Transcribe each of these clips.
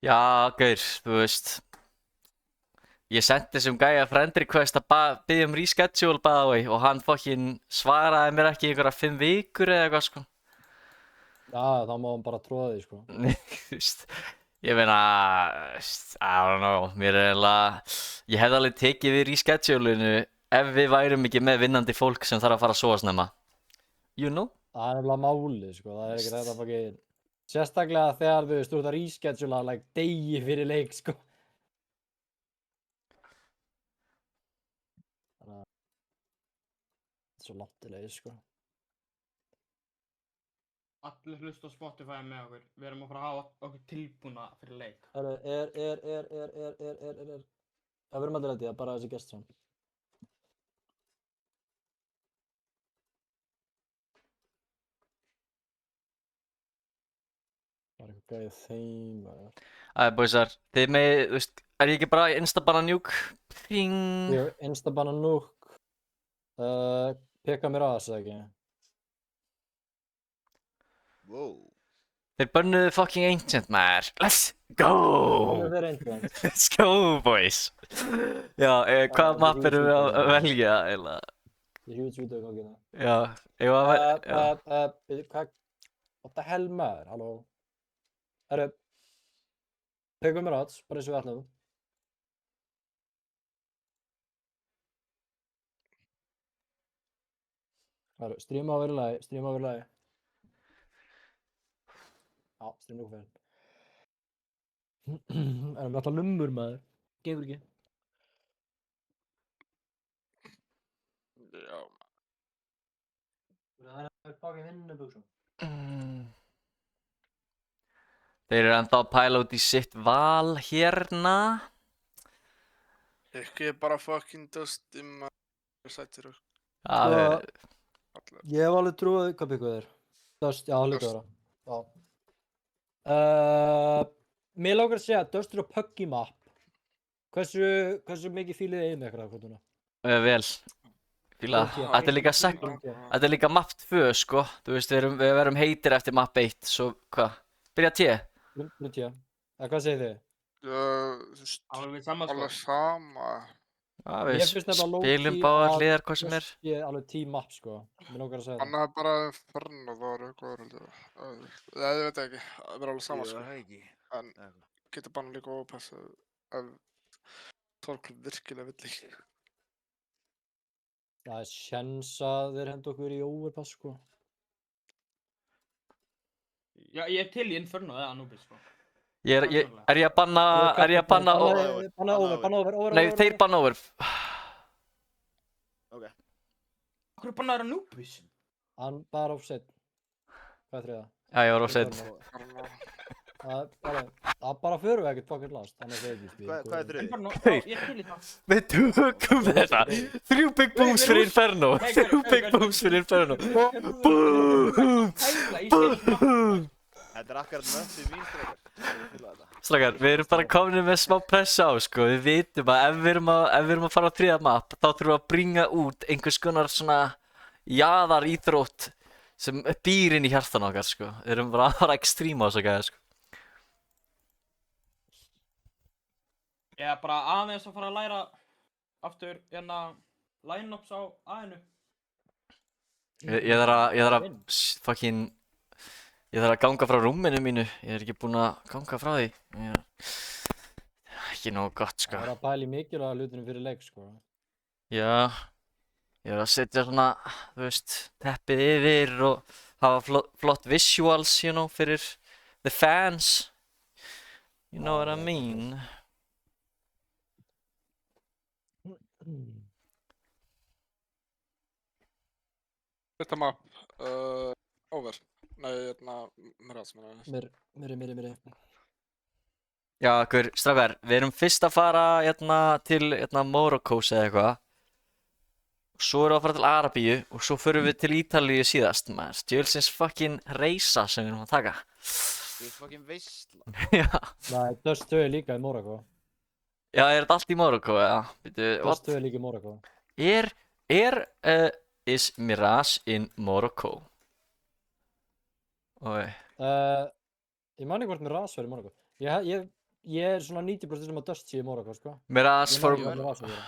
Já, gaur, þú veist, ég sendi þessum gæja friend request að biðja um reschedule by the way og hann fokkin svaraði mér ekki í einhverja 5 vikur eða eitthvað sko. Já, þá má hann bara tróða því, sko. Þú veist, ég meina, I don't know, mér er eiginlega, ég hefði alveg tekið við rescheduleinu ef við værum ekki með vinnandi fólk sem þarf að fara að sofa snemma. You know? Það er nefnilega málið, sko. Það er ekki þetta fokkin... Sérstaklega þegar þú veist, þú ert að reschedula like degi fyrir leik, sko. Þannig að... Þetta er svo langt í leið, sko. Allir hlusta á Spotify með okkur. Við erum að fara að hafa okkur tilbúna fyrir leik. Það verðum allir að því, bara þessi gest saman. Það er eitthvað gæðið þeim, eða... Æ, boysar, þið með, þú veist, er ég ekki bara instabanna nuke? Ping! Ég instabanna núk. Pekka mér að þessu, ekki? Wow. Þeir bönnuðu fucking ancient maður. Let's go! Það er einhvern. Let's go, boys! Já, hvað mapp erum við að velja, eiginlega? Ég hjúts vídeo hvað geta. Já, ég var að velja... Hvað? What the hell maður, halló? Herru. Pekka mér að, bara eins og við ætlum. Herru, stríma á verið lagi, stríma á verið lagi. Já, stríma okkur fyrir. Erum við alltaf lummur maður? Gengur ekki. Já. Það er baki vinnubuxum. Þeir eru enda að pæla út í sitt val hérna. Ekki bara fucking dust maður sættir og Já, við... allir. Ég hef alveg trúið, hvað byggur þér? Dust, já, líka Dust. vera. Já. Mér langar að segja, Dust er á Puggy map. Hversu mikið fílið þið með ykkur af kvotuna? Vel. Fíla. Þetta er líka Þetta er líka map 2, sko. Þú veist, við verum heitir eftir map 1, svo hvað? Byrja T? Byrja. Hvað segir þið? Þú veist, Alveg sama sko. alveg sama. Já, við Mér finnst þetta low-key spilum báðar að hliðar hvað sem er. Ég er alveg team map, sko. Mér langar að segja Hann það. er bara Inferno, það var eitthvað haldið. Ég veit ekki, það er alveg sama sko. ekki. En getur bara líka ópassa ef Torkl virkilega vill ekki. Það er sjens að þeir henda okkur í overpass, sko. Já, ég er til í Inferno eða Anubis sko. Er ég að banna... Banna over. Nei, þeir banna over. Ok. Akkur er bannaður Anubis? Hann bara offset. Hvað er þriða? Já, ég var offset. Inferno. Það bara förum við ekkert fucking last. Þannig að Hvað er þriði? Inferno, já, ég er til í það. Við tökum þetta. 3 big booms fyrir Inferno. 3 big booms fyrir Inferno. Boom! Pæla í spil. Þetta er akkurat möppi mín strókar. Ég fíla þetta. Strákar, við erum bara komin með smá pressa á, sko. Við vitum að ef við erum að fara á 3. map, þá þurfum við að bringa út einhvers konar svona jaðar íþrótt sem býr inn í hjartan okkar, sko. Við erum bara að fara ekstríma á þessu gæði, sko. Ég er bara aðeins að fara að læra aftur hérna line-ups á A-inu. Ég þarf að fucking... Ég þarf að ganga frá rúminu mínu. Ég er ekki búinn að ganga frá því. Ekki nógu gott, sko. Það er að pæla í mikilvæga hlutunum fyrir leik, sko. Já, ég er að setja svona, þú veist, teppið yfir og hafa flott visuals, you know, fyrir the fans. You know what I mean? Þetta map, over. Nei, Mirage meina ég. Mér. Já, strákar, við erum fyrst að fara til Morocco's eða eitthvað. Svo erum við að fara til Arabíu og svo förum við til Ítalíu síðast, maður. Stjölsins fucking reisa sem við erum að taka. Þú er fucking veistla. Já. Nei, Dust 2 er líka í Morocco. Já, er þetta allt í Morocco, eða? Dust 2 er líka í Morocco. Is Mirage in Morocco? Oi. Ég man ekki hvort Mirage var í Morocco. Ég ég er svona 90% að Dust sé í Morocco, sko. Miraz Ég for... man ekki hvað Miraz að gera.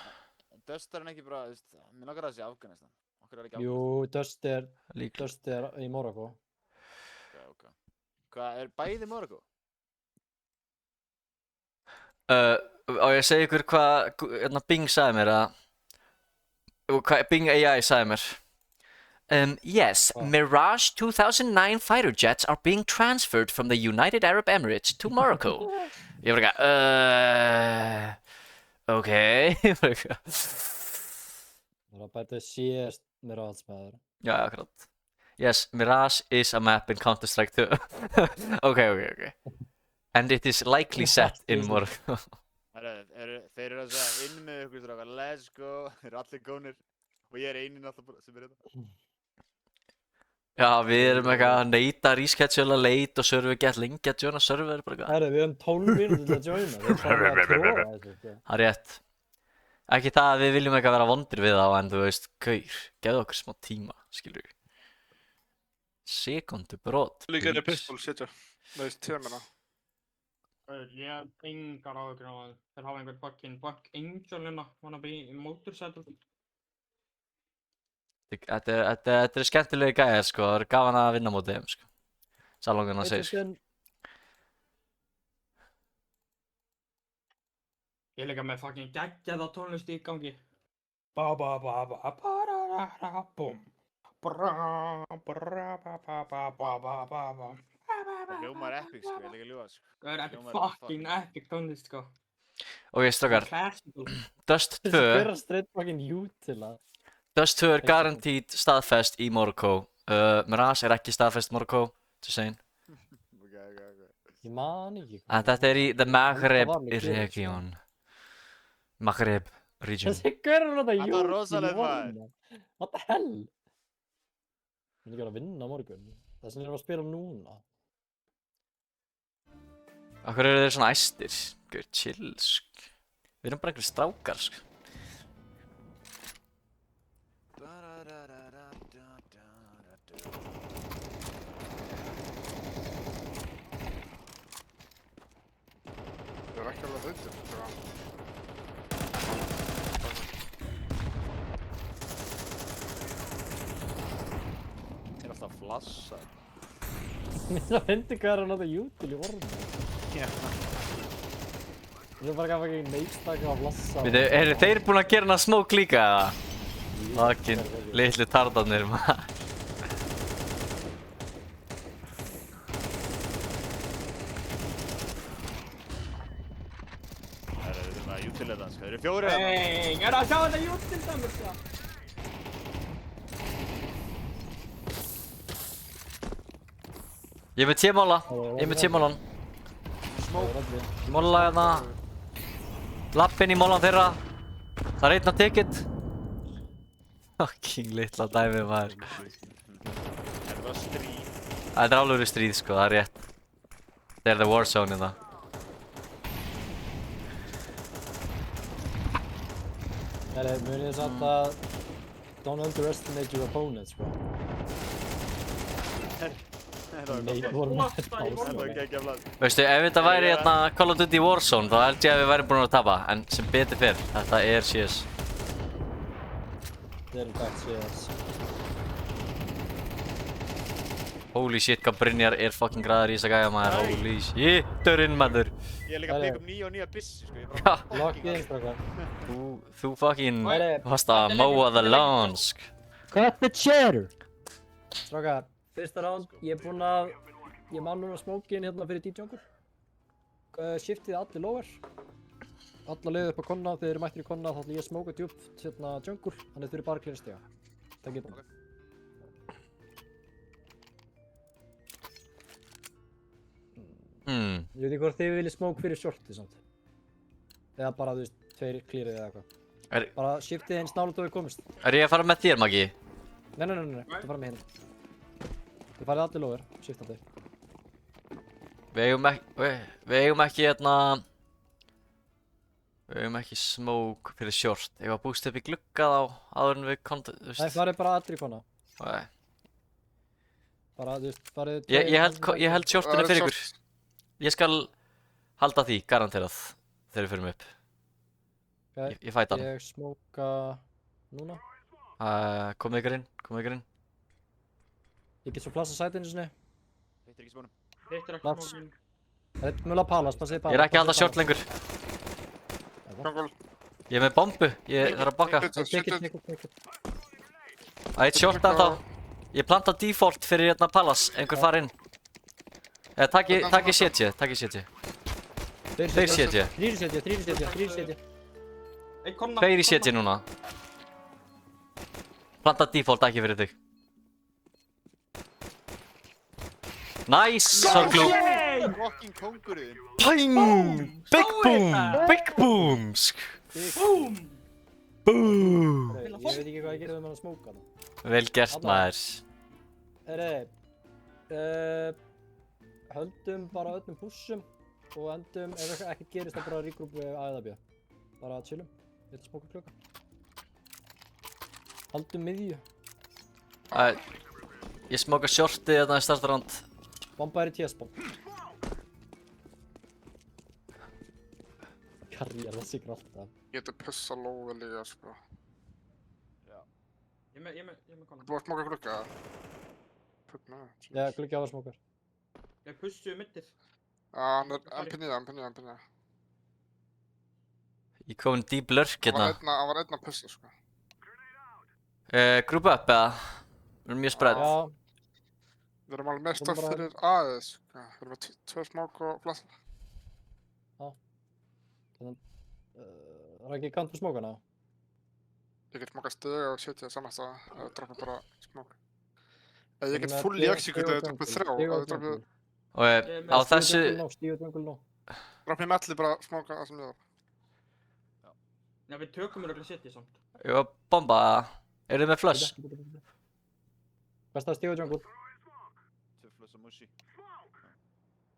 Dust er hann ekki bara, þú veist, mér langar að það sé Afganistan. Okkur er ekki Jú, Lík. Dust er í Morocco. Ok. Hvað, er bæði Morocco? Á ég að segja ykkur hvað Bing sagði mér hvað Bing AI sagði mér. Yes, Hvað? Mirage 2009 fighter jets are being transferred from the United Arab Emirates to Morocco. Ég var ekki, ok. Ég var ekki, Það er að bæta CS Miraz með þér. já, akkurat. Yes, Mirage is a map in Counter-Strike 2. Okay. And it is likely set in Morocco. Þeir eru að segja inn með ykkur strákar, let's go, þeir eru allir gónir og ég er einin alltaf sem er þetta. Já, við erum eitthvað að neyta reschedula late og svo erum við gett lengi að joina server bara eitthvað. Herru, við höfum 12 mínútur til að joina. Við erum að tróða þessu, sko. Það er rétt. Ekki það að við viljum eitthvað vera vondir við þá en þú veist, gaur, gefðu okkur smá tíma, skilur við. Sekundu brot. Líka er pistol sitja. Með tímina. Ég hef engar áhyggjur á það. Þeir hafa einhvern fucking Buck Angel hérna, wannabe motorcycle. Þetta er skemmtilegi gæðir sko, það er gaman að vinna mótið þeim sko. Salongan að segja sko. Ég er líka með fucking geggjaða tónlist í gangi. Ba ba ba ba ba ra ra ra bum. Bra bra ba ba ba ba ba ba ba. Það hljómar epic sko, ég er líka að ljúga sko. Það er epic Hljómar fucking epic tónlist sko. Ok, strákar, Classical. Dust 2 Hver að straight fucking utila? Dust 2 er guaranteed staðfest í Morocco. Mirage er ekki staðfest í Morocco, just saying. Ok. Ég man ekki. En þetta er í the Maghreb var alveg gefið, region. Maghreb region. Þessi hver er þetta Þetta var rosalegt, maður. What the hell? Ég er ekki að vinna á morgun. Þess vegna erum við að spila núna. Akkur eru þeir svona æstir? Guð, chill, sk. Við erum bara einhverjir strákar, sk. Það er ekki alveg hautur. Þeir eru alltaf að flassa. Það finnir hvað er að nota util í orðinu. Já. Ég er bara ekki neistaka að flassa. Eru þeir búin að gera hana smoke líka, eða? Fucking litlu tardarnir, maður. Þeir eru með util þetta, sko. Þeir eru fjórir þarna. Hey, er að sjá þetta júttil dæmis sko. Ég er með T-mála. Ég er með T-málan. Ég mála hérna. Lappinn í málan þeirra. Það er einn að ticket. Fucking litla dæmi, maður. Þetta var stríð. Það er alveg stríð, sko, það er rétt. Það er the war zone hérna. Munið þess að don't underestimate your opponent, sko. Þetta var Nei, gott. vorum að Þetta var Þetta var pása. ekki að blað. Veistu, ef þetta væri hérna Call of Duty Warzone, þá held ég að við væri búin að tapa. En sem betur fyrr, þetta er CS. Þetta er takt CS. Holy shit, hvað Brynjar er fucking græðar í þessa gæja, maður. Holy shiturinn, maður. Ég er líka að peka upp 9 og 9 bissi, sko. Ég er Já. bara Lock in, strákar. Þú fucking Herri, varst að móa the lawns. cut the chatter! Strákar, fyrsta round, ég er búinn að, ég man núna smókin hérna fyrir D-jungle. Shiftið allir lower. Alla leiðið upp á konna, þegar þið eru mættir í konna, þá ætla ég að smóka djúpt hérna jungle, þannig þið eru bara að cleara stiga. Takk ég bara. Ég veit ekki hvort þið viljið smók fyrir shortið samt. Eða bara, þú veist, tveir clearið eða eitthvað. Bara shiftið eins nálega þú hefur komist. Er ég að fara með þér, Maggi? Nei, þú fara með hérna. Þið farið allir lower, shiftandi. Við eigum ekki hérna... Við eigum ekki smoke fyrir short. Ég var búst upp í glugga þá áður en við konta, þú Nei, veist. farið bara allir í konna. Okay. Bara, þú veist, farið... Ég held shortinu fyrir ykkur. Ég skal halda því, garanterað, þegar við förum upp. Ok, Ég fæta hann. ég smóka núna. Komið ykkur inn. Ég get svo plassa sætinu sinni. Hittir ekki spónum. Hittir ekki Laps. smókin. Það er mjög palas, passið Ég er ekki að halda short lengur. Jungle. Ég er með bombu, ég þarf að bakka. Take it. Það er eitt short ennþá. Ég planta default fyrir hérna Palace, einhver fara inn. Takk ég CT. Þeir CT. Þrír setja. Ei, konna. Tveir í CT núna. Planta default ekki fyrir þig. Nice, Soglu. Fucking kóngurinn. Ping! Big booms. Búm! Boom. Ég veit ekki hvað ég gerði með hann að smóka það. Vel gert maður. Höldum bara öllum pushum og endum, ef ekkert gerist þá bara regrúpum við A eða B. Bara chillum, ég ætla að smóka klukka. Haldum miðju. Ég smóka shortið hérna í starta round. Bomba er í TS-bomb. Karriér, það sigur alltaf. Ég geti pussa lóðu líka, sko. Ég með konna. Þú varst móka klukka? Pugna, Já, klukki á að smókar. Ég pussu mittið. hann er MPNja. Ég kom inn deep lurk hérna. Hann var einn að pussa, sko. Group up eða? Við erum mjög spread. Já, Við erum alveg með Komum stöð bara- fyrir aðeins, sko. Við erum með tvö smák og flassa. Raki, kanntu smókana? Ég get smáka stiga og setja saman það að droppa bara smák. Ég get Með full í execute að droppa þrjá. Að droppa Og á þessu... Stíu djungul nú. í melli bara smáka það sem ég var. Já, við tökum örugglega setið samt. Ég var bomba. Eru þið með flush? Best að stíu djungul. Tuflus og mushi.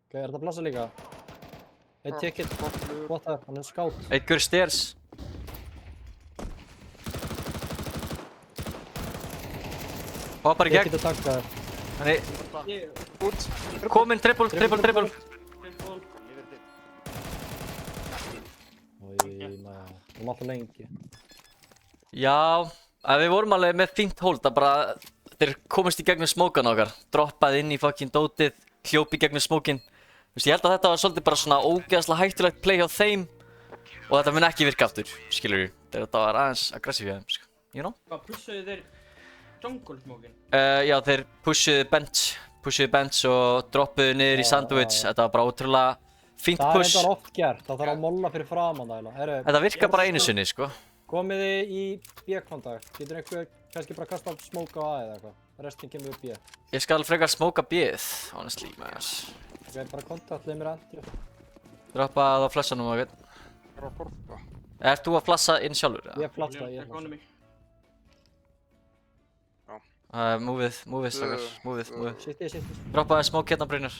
Ok, er þetta plassa líka? Eitt ticket. What the, hann er scout. Eitt gur stairs. Hoppar í gegn. Ticket er takkaður. Þannig, Ég... kominn triple. Tilból. Lífið þitt. Ói, maður. Hún alltaf lengi. Já, við vorum alveg með fínt hold að bara... Þeir komist í gegnum smókan okkar. Droppaði inn í fucking dótið. Hljópi í gegnum smókin. Þú veist, ég held að þetta var svolítið bara svona ógeðslega hættulegt play hjá þeim. Og þetta mun ekki virka aftur, skilur við. Þetta var aðeins aggressív hjá þeim, sko. You know? Hvað, pussuðu þeir jungle smókin? Já, þeir pushuðu bench og droppuðu niður í sandwich. Þetta var bara ótrúlega fínt Það er push. þetta oft gert. Það þarf að molla fyrir framan það. Herru, Þetta virkar bara einu sinni, sko. komið þið í B-kontakt. Getur einhver kannski bara kasta smóka á A eða eitthvað. Restin kemur upp B. Ég skal frekar smóka B-ið, honestly, maður. Ok, bara kontakt, leið mér endri. Droppa það á flassanum og eitthvað. Það er að borta. Ert þú að flassa inn sjálfur? Ég flassa, ég flassa. Economy. Múfið, strákar, múfið. Sitt. Droppaði smók hérna, Brynjar.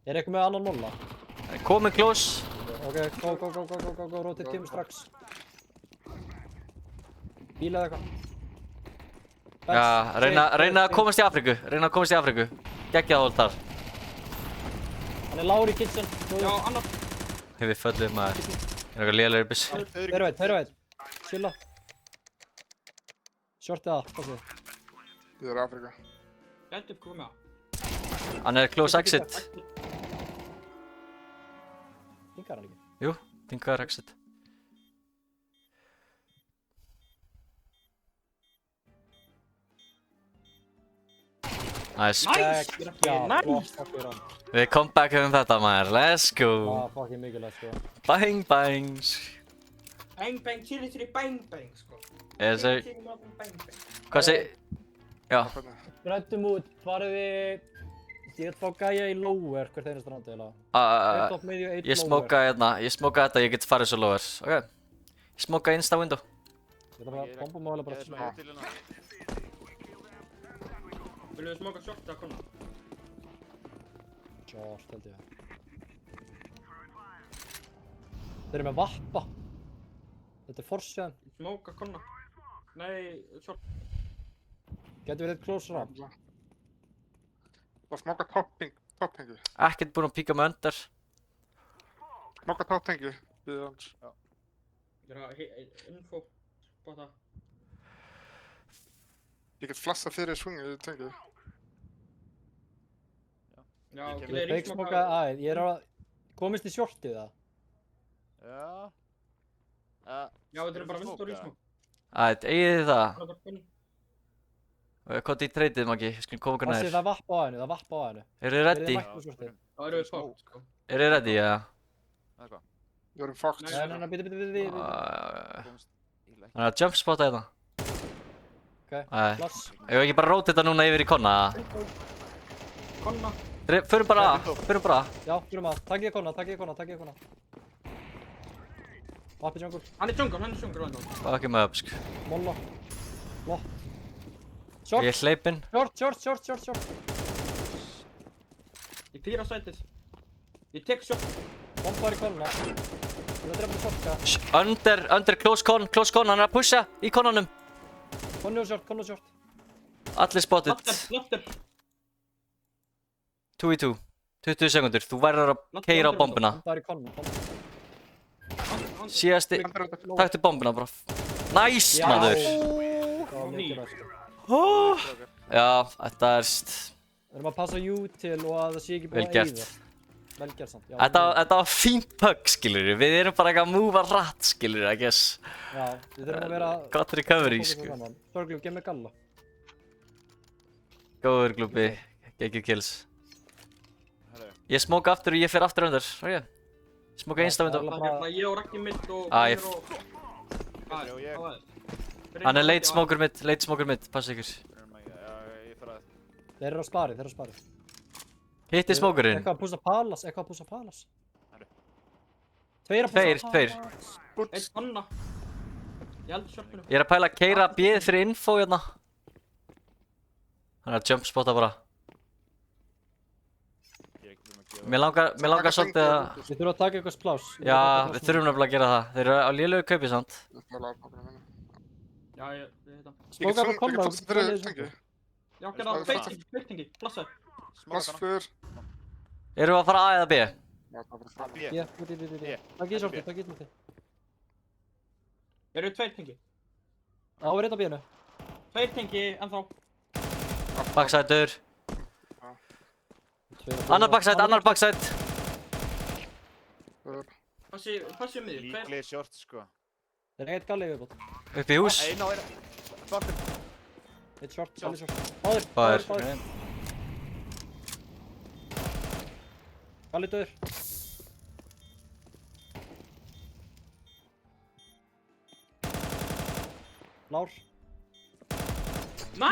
Er eitthvað með annan molla? Komin close. Ok, go, rótið tímur strax. Bíla eða eitthvað. Já, reyna að komast í Afríku. Geggjað hold þar. Hann er lágur í kitchen. Já, annar. Við föllum maður. Er eitthvað lélegri byss. Þeir veit. Chilla. Shortið að, passið. Ég er Afrika. Gæti upp komið á. Hann er close exit. Hingar hann ekki. Jú, tinkaður exit. Nice. Já, Nice. flott, fucking hann. Við comebackum þetta maður. Let's go. Fucking mikilvægt, sko. Bang bangs. Bang, chili, bang, sko. Yes, sir. Chili, bang. Hvað seg... Já. Rættum út, farið þið... Ég vil fá gæja í lower hvert einasta rándi, eða? Eitt off miðju, eitt Ég lower. smóka hérna. Ég smóka þetta, ég get farið svo lower. Ok. Ég smóka insta window. Ég ætla bara að bomba máli bara Ég er smá. smá til hérna. Viljum við smoka short að konna? Short, held ég. Þeir eru með vappa. Þetta er forsjaðan. Smoka konna. Nei, short. Getur verið close ramp. Það smáka topping Toppengi. Ekkert búinn að píka með under. Smoka toppengi. Við hans. Ég er að info. Spotta. Ég get flassa fyrir svungið, tengi. Já, Ég kem ok, með Fake smoka aðeins, ég er að komist í shortið það. Já. Já, þetta er bara vinst og rísmok. Æt, eigið þið það? Það er bara kunni. Hvað er í treytið, Maggi? Við skulum koma okkur Passið nær. það vapp á hennu, það vapp á hennu. Eru þið ready? mætt úr shortið. Það eru við fókt, sko. Eru þið ready, já? Það er hvað? Við erum fucked. Nei. Nei, býtu. Komst illa ekki. Þannig að jump spotta hérna. Ok, Æ, klass. ef við ekki bara róta þetta núna yfir í konna? Konna. Förum bara að, förum bara að. Já, fyrir maður, takk ég kona. Vappi jungle, Hann er jungle. Fuck him up, sko. molla. Flott. Short, Ég er hleypinn. short. Ég pýra sætið. Ég tek shot. Bombar í konna. Ég vil drepa shortka. Under, close con, hann er að pusha í konanum. Konni og short. Allir spotted. Lotter. 2v2. 20 sekundur. Þú verður að keyra á bombuna. Bombar í konna. Síðasti, taktu bombuna bara. Nice, maður. Það var mikið ræst. Já, þetta er... Við erum að passa jú til og að það sé ekki Vel búið að gert. eyða. Vel gert samt, já. Þetta var fínt pug, skilur við erum bara eitthvað að múva rætt, skilur I guess. Já, við þurfum að vera... Gott recovery, sko. Störglum, gef mig galla. Góður glúbi, geggjur kills. Herru. Ég smóka aftur og ég fer aftur undir, ok? Smóka einsta Já, vindu. það- Það er ég og Raggi mitt og... Ég- Hvað og ég. er? Hann er late smoker mitt, passa ykkur. Já, ég fer að... Þeir eru á spari. Hitti smókurinn. Eitthvað að pússa palas. Herru. Tveir að pússa Tveir. Eitt konna. Ég held shotinu. Ég er að pæla að keyra bíð fyrir info hérna. Hann er að jump spotta bara. Ég er ekki búinn að gefa... Mér langar svolítið að... Við þurfum að taka eitthvað pláss. Já, við þurfum nefnilega að gera það. Þeir eru á lélögu kaupi samt. Ég ætla að laga pappina minna. Já, ég veit það. Ég Smóka get bara konna. flassa fyrir tengi. Já, gerða feitingi, blassa. Flass fyrir. Erum við að fara A eða B? Já, það er bara fram. B. Ég, B. takk ég sorti, takk ég sorti. Eru tveir tengi. Já, við erum að bíðinu. Tveir tengi, ennþá. Backside-ur. Annar backside. Passi miður. Líklega short, sko. Það er eitt galli viðbót. Upp í hús. Einn á eina. Shortur. Eitt short, galli short. Báðir. Báðir. Galli döður. Lár. Næ!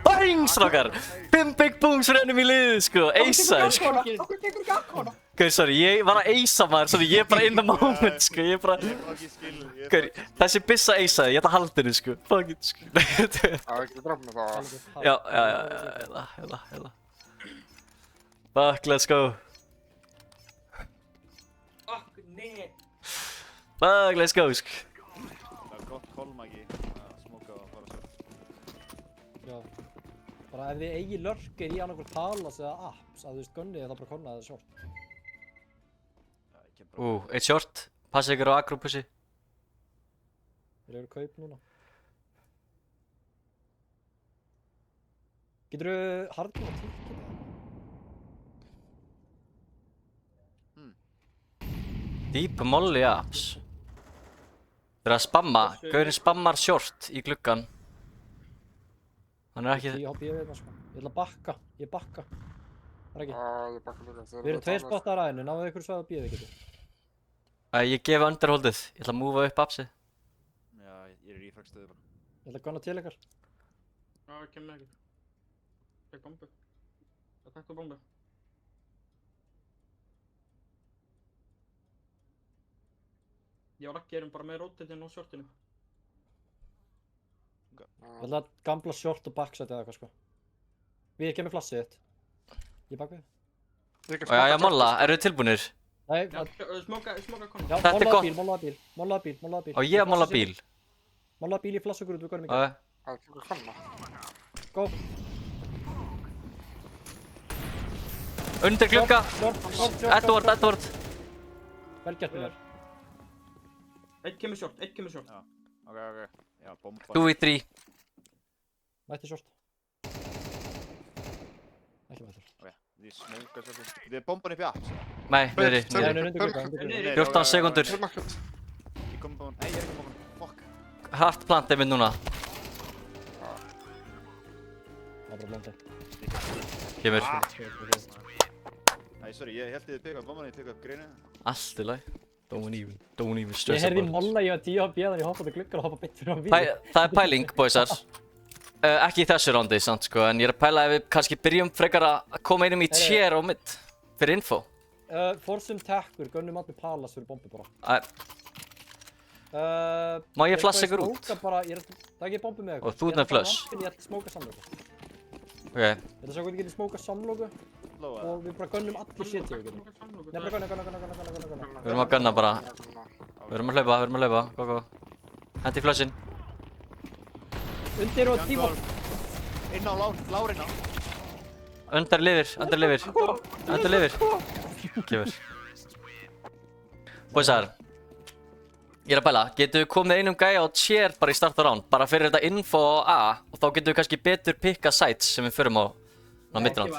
Bang, strákar. 5 big booms fyrir ennum í liðið, sko. Aceaði, sko. Okkur tekur ekki akkona. Gauð, sorry, ég var að acea maður, sorry, ég er bara in the moment, sko. Ég er bara... Ég má ekki skil. Gauð, þessi bissa aceaði, ég ætla að halda henni, sko. Fuck it, sko. Já, ekki drafna með það. Já, hérna. Fuck, let's go. Fuck, nei. Fuck, let's go, sko. Það er gott kolmagi að smóka og fara short. Já. Bara ef þið eigi lurker í annarkur palas eða apps, að þú veist gunnið þá bara konna það short. Já, ég kem bara... Eitt short. Passa ykkur á agropussi. Þeir eru kaup núna. Geturðu hardcore að tilkynna það? Deep molly apps. Þeir eru að spamma. Gaurinn spammar short í gluggan. Hann er ekki... Ég hoppi yfir það sko. Ég ætla að bakka. Ég bakka. Það er ekki. Já, ég bakka líka. Við erum tveir spottar aðeinu. Náðu ykkur svæð að býða getur. Ég gef underholdið. Ég ætla að múfa upp appsið. Já, ég er í reflex-stöðu bara. Ég ætla að gunna til ykkar. Já, ég kem með ekki. Tek bombu. Það taktu bombu. Ég og Raggi erum bara með rotatinn og shortinu. Ég ætla að gambla short og backside eða eitthvað sko. Við kemur flassið þitt. Ég bak við. Já, molla. Eru þið tilbúinir? Nei, Já, smoka konna. já, Þetta er gott. mollaða bíl. Og ég molla bíl. Mollaða bíl í flassugur út við góðum Ok. ekki. Það er ekki kanna. Go. Undir glugga. Short. Edward. Vel gert mér. Eitt kemur short. Ok. Já, bomba. 2v3. Mætti short. Ekki mættur. Ok, þið smóka svolítið. Þið er bomban upp í apps. Nei, niðri. Nei, undir glugga. 14 sekundur. Tölmarkett. Ég kom bomban. Nei, ég er ekki bomban. Fuck. Hart plant einmitt núna. Það er bara blóndi. Kemur. Nei, sorry, ég held þið peka upp bomban, ég teka upp greinu. Allt í lagi. Don't even Ég stress heyrði about it. molla, ég var 10 á bíðan, ég hoppaði gluggan og hoppaði beint fyrir á bíðan. Það er pæling, boysar. Ekki í þessu rándi, sant, sko, en ég er að pæla ef við kannski byrjum frekar að koma einum í tier á mitt. Fyrir info. Forsum tekkur, gönnum allir palas fyrir bombi bara. Má ég flassa ykkur út? Það er ekki bombi með ykkur. Og þú ert með flush. Ég ætla að smóka samlóku. Ok. Þetta er svo hvernig við getum smóka samlóku Lóa. og við bara gönnum allir shit í okkur. Nefnilega gunna. Við erum að gunna bara. Við erum að hlaupa. Go. Hendi flushin. Undir og tíma. Inn á lárina. Under lifir. Kemur. Boysar. Ég er að pæla, getum við komið einum gæja á tier bara í start á round, bara fyrir þetta info á A og þá getum við kannski betur pikka sites sem við förum á midround.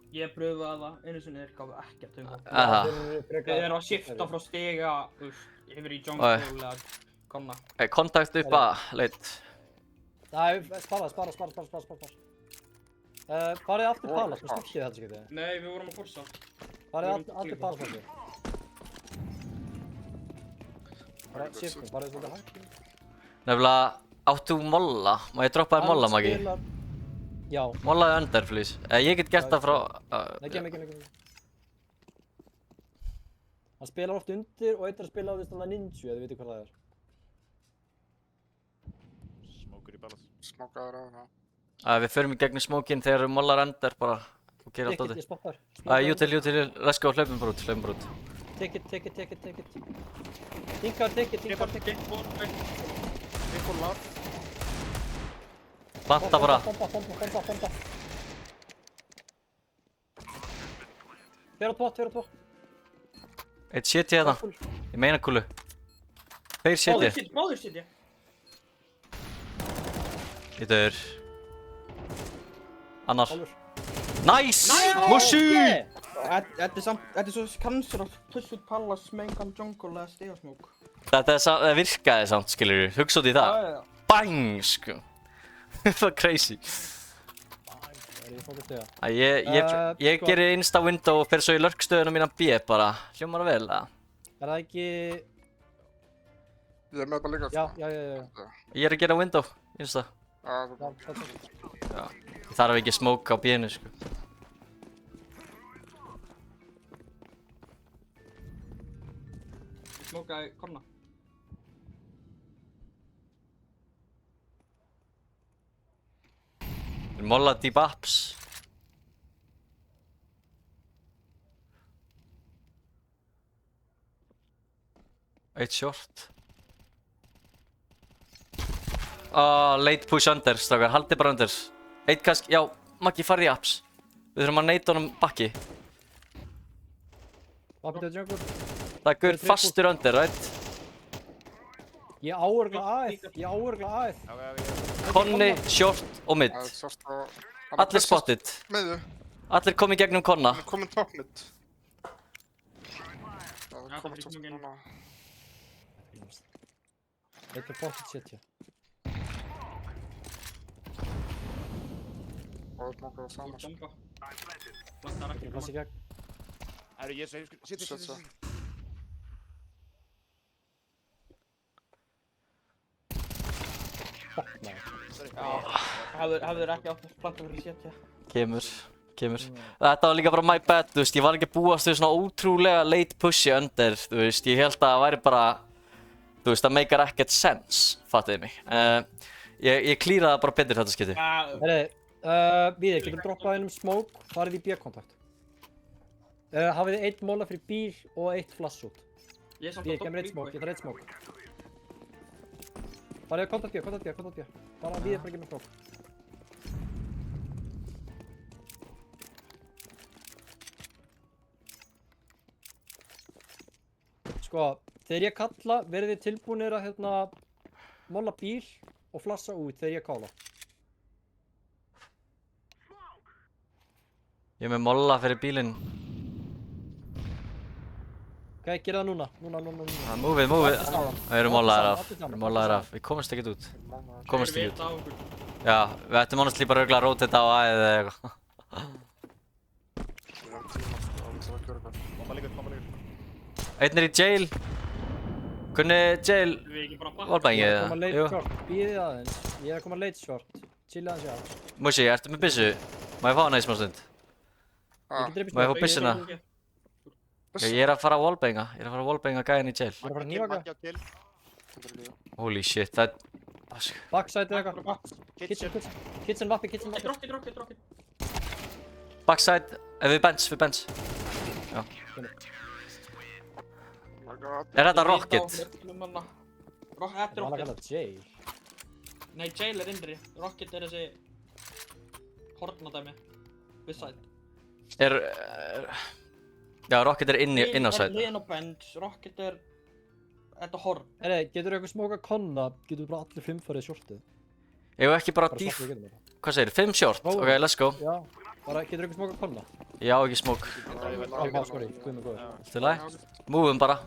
Ég pröfaði það einu sinni, þeir gáðu ekkert info. Aha. Þeir eru að shifta frá stiga yfir í jungle eða konna. Kontakt upp A, leit. Nei, spara. Farið aftur palas, við snakkið þetta skiptið. Nei, við vorum að forsa. Farið aftur palas aftur. Bara shiftum, bara þessu þetta hægt. Nefnilega, áttu molla? Má ég droppa þér molla, Maggi? Já. Mollaði under, please. Ég get gert það frá... Nei, ekki. Hann spilar oft undir og eitt er að spila á því standa ninju, ef þið vitið hvað það er. Smókur í balas. Smokaður á það. Við förum í gegnum smókinn þegar mollar under bara og gera allt á Ég því. spottar. Jú, let's go, hlaupum bara út. Take it. Tinkar, take it. Triple lár. Planta bara. Bomba. Fer á tvo. Eitt CT hérna. Ég meina kúlu. Tveir CT. Báður sitja. Ég döður. Annar. Hálfur. Nice! Mushi! Þetta er svo kannski að push út pallas með engan jungle eða stigasmók. Þetta virkaði samt, skilur við. Hugsa út í það. Já. Bang, sko. Það var crazy. Það er ég fókast í það. Ég Sko. gerir insta window og fer svo í lurkstöðuna mína B bara. Hljómar það vel, eða? Er það ekki... Ég er með það líka. Já. Ég er að gera window, insta. Ég þarf ekki smoke á B-inu, sko. Smókaði konna. Molla deep ups. Eitt short. Late push under, strákar. Haldið bara under. Eitt kannski, já, Maggi farið í ups. Við þurfum að neita honum bakki. Bakki til jungle. Það er gaur fastur under, right? Ég áörgla AF. Konni, short og mid. Það er svart á... Allir spotted. Miðu. Allir komið gegnum konna. Hann er kominn top mid. Það er Já, kominn það er top ekki núna. Eitt er bóttið setja. Og það smokaði það saman. Bomba. Blastar ekki. Plassi gegn. Herru, ég er Sitt. Fuck, nei. Hefur ekki átt að planta fyrir setja. Kemur. Þetta var líka bara my bad, þú veist, ég var ekki að búast við svona ótrúlega late pushi under, þú veist, ég held að það væri bara, þú veist, það meikar ekkert sense, fattiði mig. Ég klíraði það bara betur þetta skipti. Herri, við getum droppað einum smoke, farið í B-kontakt. Hafið þið eitt móla fyrir bíl og eitt flash út. Ég Við kemur eitt smoke, ég þarf eitt smoke. Farið kontakt B. Bara við bara gemur smoke. Sko, þegar ég kalla, verið þið tilbúinir að hérna molla bíl og flassa út þegar ég kála. Ég er með molla fyrir bílinn. Ok, gera það núna. Núna. Múfið. Við erum mollaðir af. Allir saman, Við erum mollaðir af. Við komumst ekkert út. Komumst Þeir ekki út. vita á okkur. Já, við ættum honestly bara örugglega að rotata á æðið eða eitthvað. Við höfum tíma, sko, við þurfum að gera eitthvað. Bomba líka. Einn er í jail. Kunni jail Við ekki bara bakka. wallbangið Ég er að koma eða? late Jú. short. Bíðið aðeins. Ég er að koma late short. Chilla aðeins ég. Mushi, ertu með byssu? Má ég fá hana í smá stund? Ah, Ég get Má ég dreipið fá byssuna? Ég er að fara að wallbanga gæðin í jail. Ég er að fara að nývaka. Maggi á kill. þetta er líka. Holy shit, það Backside eða eitthvað. Kitchen. Kitchen vappi. Rocket. backside, við bench. Oh my god. Er þetta rocket? Þetta er Það var að rocket. kalla jail. Nei, jail er innri. Rocket er þessi hornadæmi. Við side. Já, rocket er inn á side. Liðin á bench. Rocket er þetta horn. Herri, getur eitthvað smóka konna? Getur bara allir 5 farið shortið? Ég hef ekki bara Bara dýf... svart við getum þetta. Hvað segir, 5 short? Ó. Ok, let's go. Já, bara getur eitthvað smóka konna? Já, ekki smók. Sorry, guð mig góður. Allt í lagi. Múfum bara.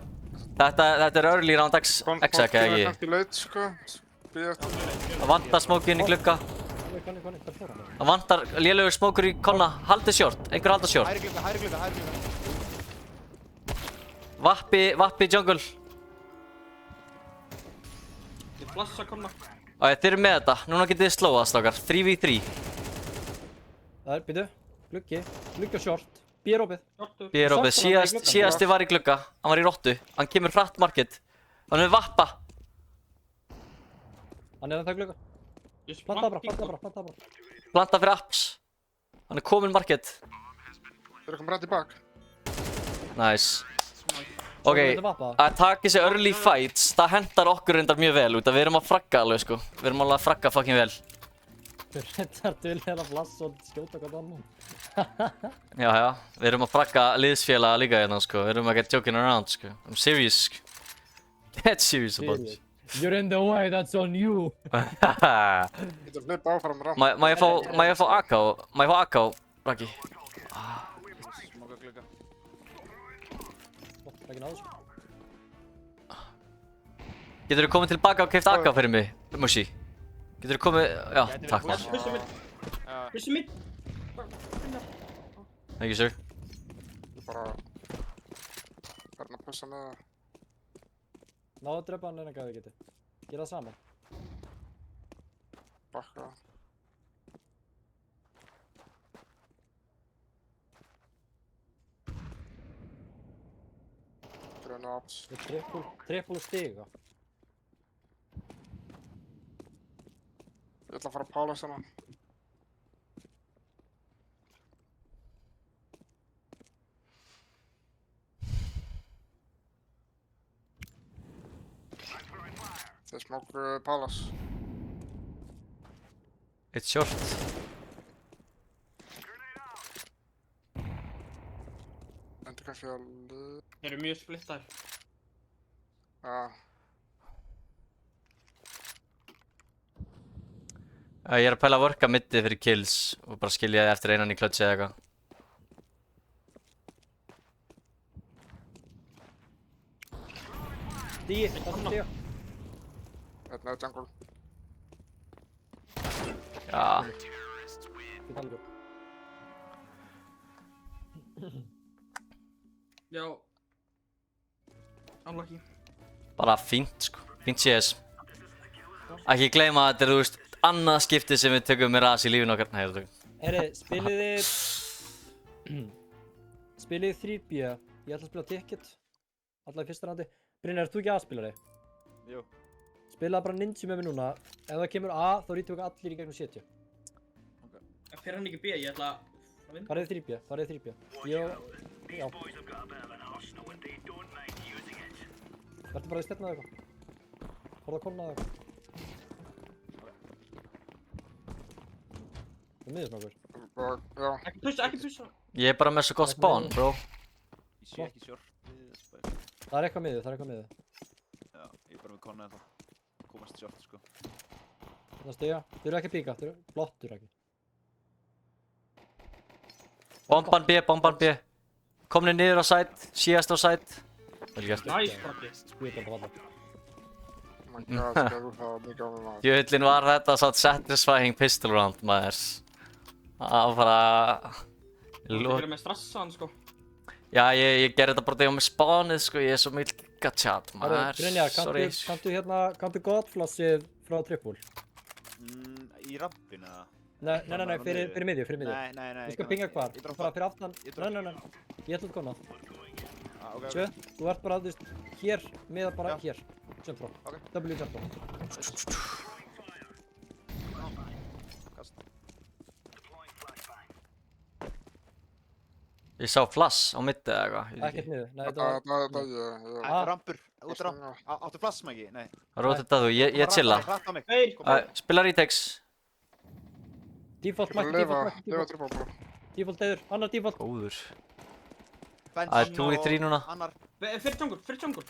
Þetta er early round X, exec, eða ekki? Kannski leit, sko. Býð eftir. Það vantar smókinn í glugga. Konni, hvað fór hann? Það vantar lélugur smókur í konna. Haldið short, einhver halda short. Hægri glugga. Vappi jungle. Ég flassa konna. Þeir eru með þetta. Núna getið þið slóað, strákar. 3v3. Það er, býtu, glugga short, býr opið. Hjortu. Ég er opið. Sástu hann var í glugganum? Síðasti var í glugga. Hann var í rottu. Hann kemur hratt market. Hann er með vappa. Hann er að það glugga. Ég Planta sprakk bara. Planta fyrir apps. Hann er komin market. Þeir eru komið rætt í bak. Nice. Svo Ok, þetta vappa. að taka þessi early fights, það hendar okkur reyndar mjög vel út að við erum að fragga alveg sko. Við erum alveg að fragga fucking vel. Þú reyndar dullega að flassa og skjóta hvað annan. Já, við erum að fragga liðsfélaga líka hérna sko. Við erum að get joking around sko. I'm serious sko. Get serious about it. You're in the way, that's on you. Getur hleypa áfram rann. Má ég fá AK, Raki? Smoka glugga. Ekki náðu sko. Getur þú komið tilbaka og keypt AK fyrir mig, Mushi? Getur þú komið, já, takk maður. Pussi mitt. Já. Pussi mitt. Thank you sir. Ég bara... Verðin að pussa með það. Náðu að drepa hann en eitthvað við geti. Gera það saman. Bakka. Gröna apps. Við trippul stiga. Ég ætla að fara að pála þess hana. Þeir smóku Palas. It's short. Endur kannski að... Þeir eru mjög splittar. Ég er að pæla að worka middi fyrir kills og bara skilja þið eftir einan í klötsi eða eitthvað. Stigi, það er stiga. Þetta er jungle. Já, Við talum ekki. Já. Unlucky. bara fínt sko, fínt CS. Ekki gleyma að þetta er, þú veist, annað skiptið sem við tökum með ras í lífinu okkar. Nei, það tökum. Herri, spilið 3B. Ég ætla að spila Ticket. Alla í fyrsta randi. Brynjar, ert þú ekki A-spilari? Jú. Spilaðu bara Ninja með mér núna. Ef það kemur A, þá rítum við allir í gegnum 70. Fyrir hann ekki B, ég ætla að vinna. Farið 3B, farið 3B. Já. Vertu bara í stefna eða eitthvað. Horfðu að konna eða eitthvað. Það er miður með okkur. Já, Ekki pussa, ekki pussa. Ég er bara með svo gott spawn, bro. Ég sé ekki short. Það er eitthvað miðið, það er eitthvað miðið. Já, ég er bara með konna ennþá. Komast sjálft, sko. Það stiga. Þau eru ekki að píka, þau eru flottur ekki. Bomban B, bomban B. Komni niður á side, síðast á side. Vel gert. Næs, Bragi. Skvítan på vallar. Oh my god, skal du ha mikið á mig maður. Jöllin var þetta satt satisfying pistol round, maður. Það var bara... Þú verður með stressaðan, sko. Já, ég gerði þetta bara þegar með spánið, sko. Ég er svo mikil chat, maður. Brynjar, Sorry. kanntu godflassið frá trippul? Í rampinu, eða? Nei, fyrir miðju. Nei. Þú skal pinga hvar? Ég droppa. Bara fyrir aftan. Ég droppa. Nei. Ég ætla að koma. Ok. Sjö, þú ert bara, þú veist, hér, miða bara Já. hér. Jump frá. Ok. W jump frá. Kast. Ég sá flass á mitti eða eitthvað. ég veit Ekkert ekki. miðu. Nei, þetta Það var... er ég. Rampur, út ramp. Áttu plasma ekki? Nei. Rótið það þú, ég chilla. Hratt á mig. Tveir. Spila retakes. Default Ég bara mætti, lifa default. trippul bara. Default deyður, annar default. Góður. Bench. Það er 2 í 3 núna. Annar. Fyrir jungle.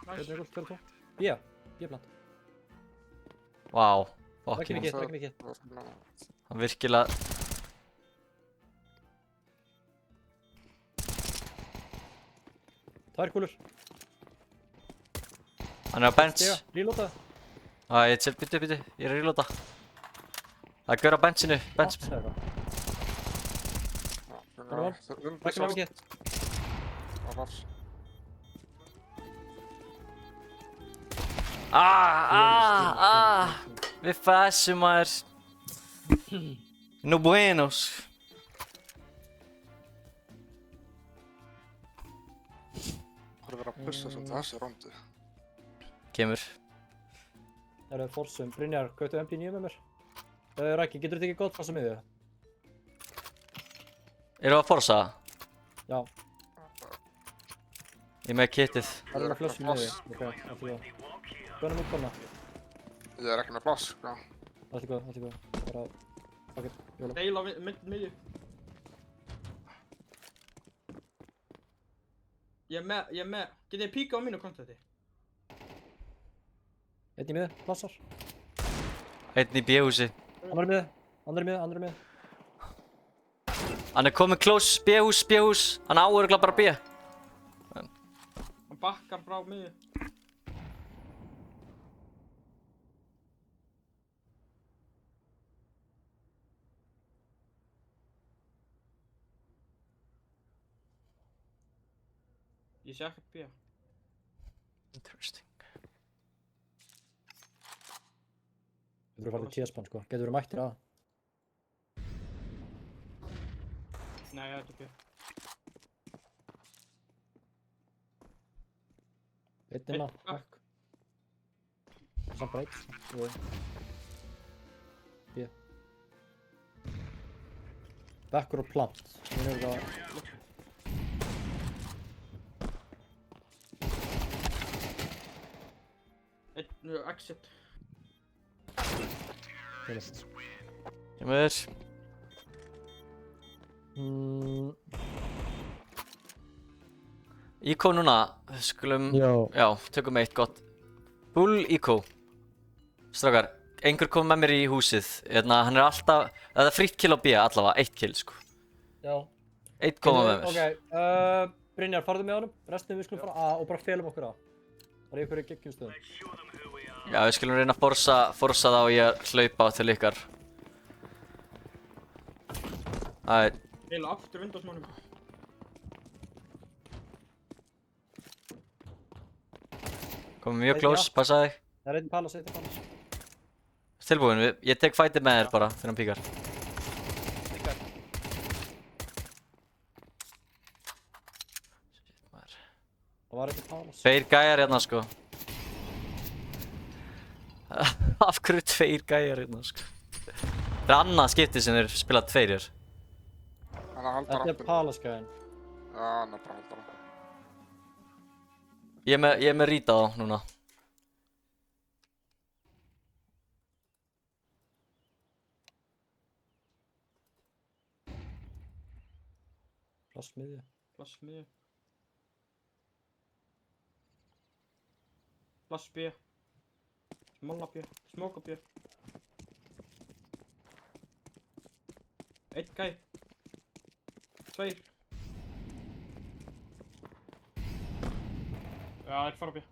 Næs. Hvernig er þú? B plant. Vá. Ekki Fucking. mikið, ekki mikið. Hann virkilega... Tvær kúlur. Hann er á bench. Stiga, reloadaði. Ég chill, byttu. Ég er að reloada. Það er gaur á benchinu. Bench. Ops eða eitthvað. Ekki Ekki með mikið. Við fæsum maður. No buenos. Það er verið að pussa sem þessi rondi. Kemur. Það eru forsum. Brynjar, kautu MP9 með mér. Rækki, getur þú tekið godflassa miðju? Eru að forsa? Já, Ég er með kittið. það er með flössum miðju. Ok, allt í góð. Hvernig út konna? Ég er ekki með pláss, sko. Allt í góð. Bara... Fuck it, jóla. Deil á miðju. Ég er með. Getið þið píka á mínu kontakti? Einn í miðju, plassar. Einn í B-húsi. Annar í miðju. Hann er kominn close. B-hús. Hann á örugglega bara B. Hann bakkar frá miðju. Ég sé ekkert B. Interesting. Getur þú farið til TS-spann, sko. Getur þú mættir að. Nei, ég ætla B. Einn inna, Einn, back. Samt bara einn. B. Backur og plant. Minn eru það... Exit. Kemur. Eco núna. Við skulum... Já, tökum eitt gott. Bull Eco. Strákar, einhver kom með mér í húsið. Hann er alltaf... Það er fritt kill á B allavega, 1 kill sko. Já. Eitt koma með mér. Ok, Brynjar, farðu með honum. Restin við skulum fara A og bara felum okkur A. Það er ykkur í geggjum stöðum. Já, við skulum reyna að forsa það og ég hlaupa til ykkar. Það Deil aftur vindásmánum. komið mjög close, passa þig. Það er einn palas. Tilbúin, ég tek fætið með þér bara þegar hann píkar. Það var eitthvað palas. 2 gæjar hérna sko. Af hverju 2 gæjar hérna sko? Það er annað skiptið sem þeir spila 2 hér. Hann er að halda Þetta er rampinu. palaskæðin. Já, hann er bara að halda rampinu. Ég er með rýta á núna. Flash miðju. Flash miðju. Flash B. Smolla B. Smoka B. Einn gæ. Tveir. Já, þeir fara B.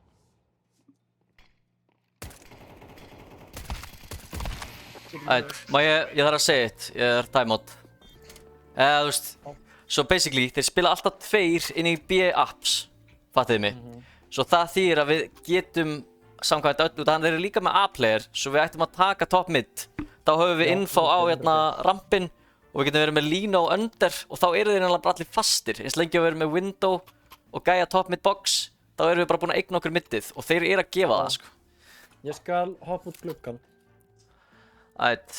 Ég þarf að segja eitt, ég er timeout. Þú veist, svo basically, þeir spila alltaf tveir inn í B-apps, fattiði mig. Svo það þýðir að við getum samkvæmt öllu, þannig þeir eru líka með A-player, svo við ættum að taka top mid. Þá höfum við info á hérna rampinn og við getum verið með línu og under og þá eru þeir náttúrulega bara allir fastir. Eins lengi að við erum með window og gæja top mid box, þá erum við bara búin að eigna okkur middið og þeir eru að gefa það, sko. Ég skal hoppa út gluggan. Ætt.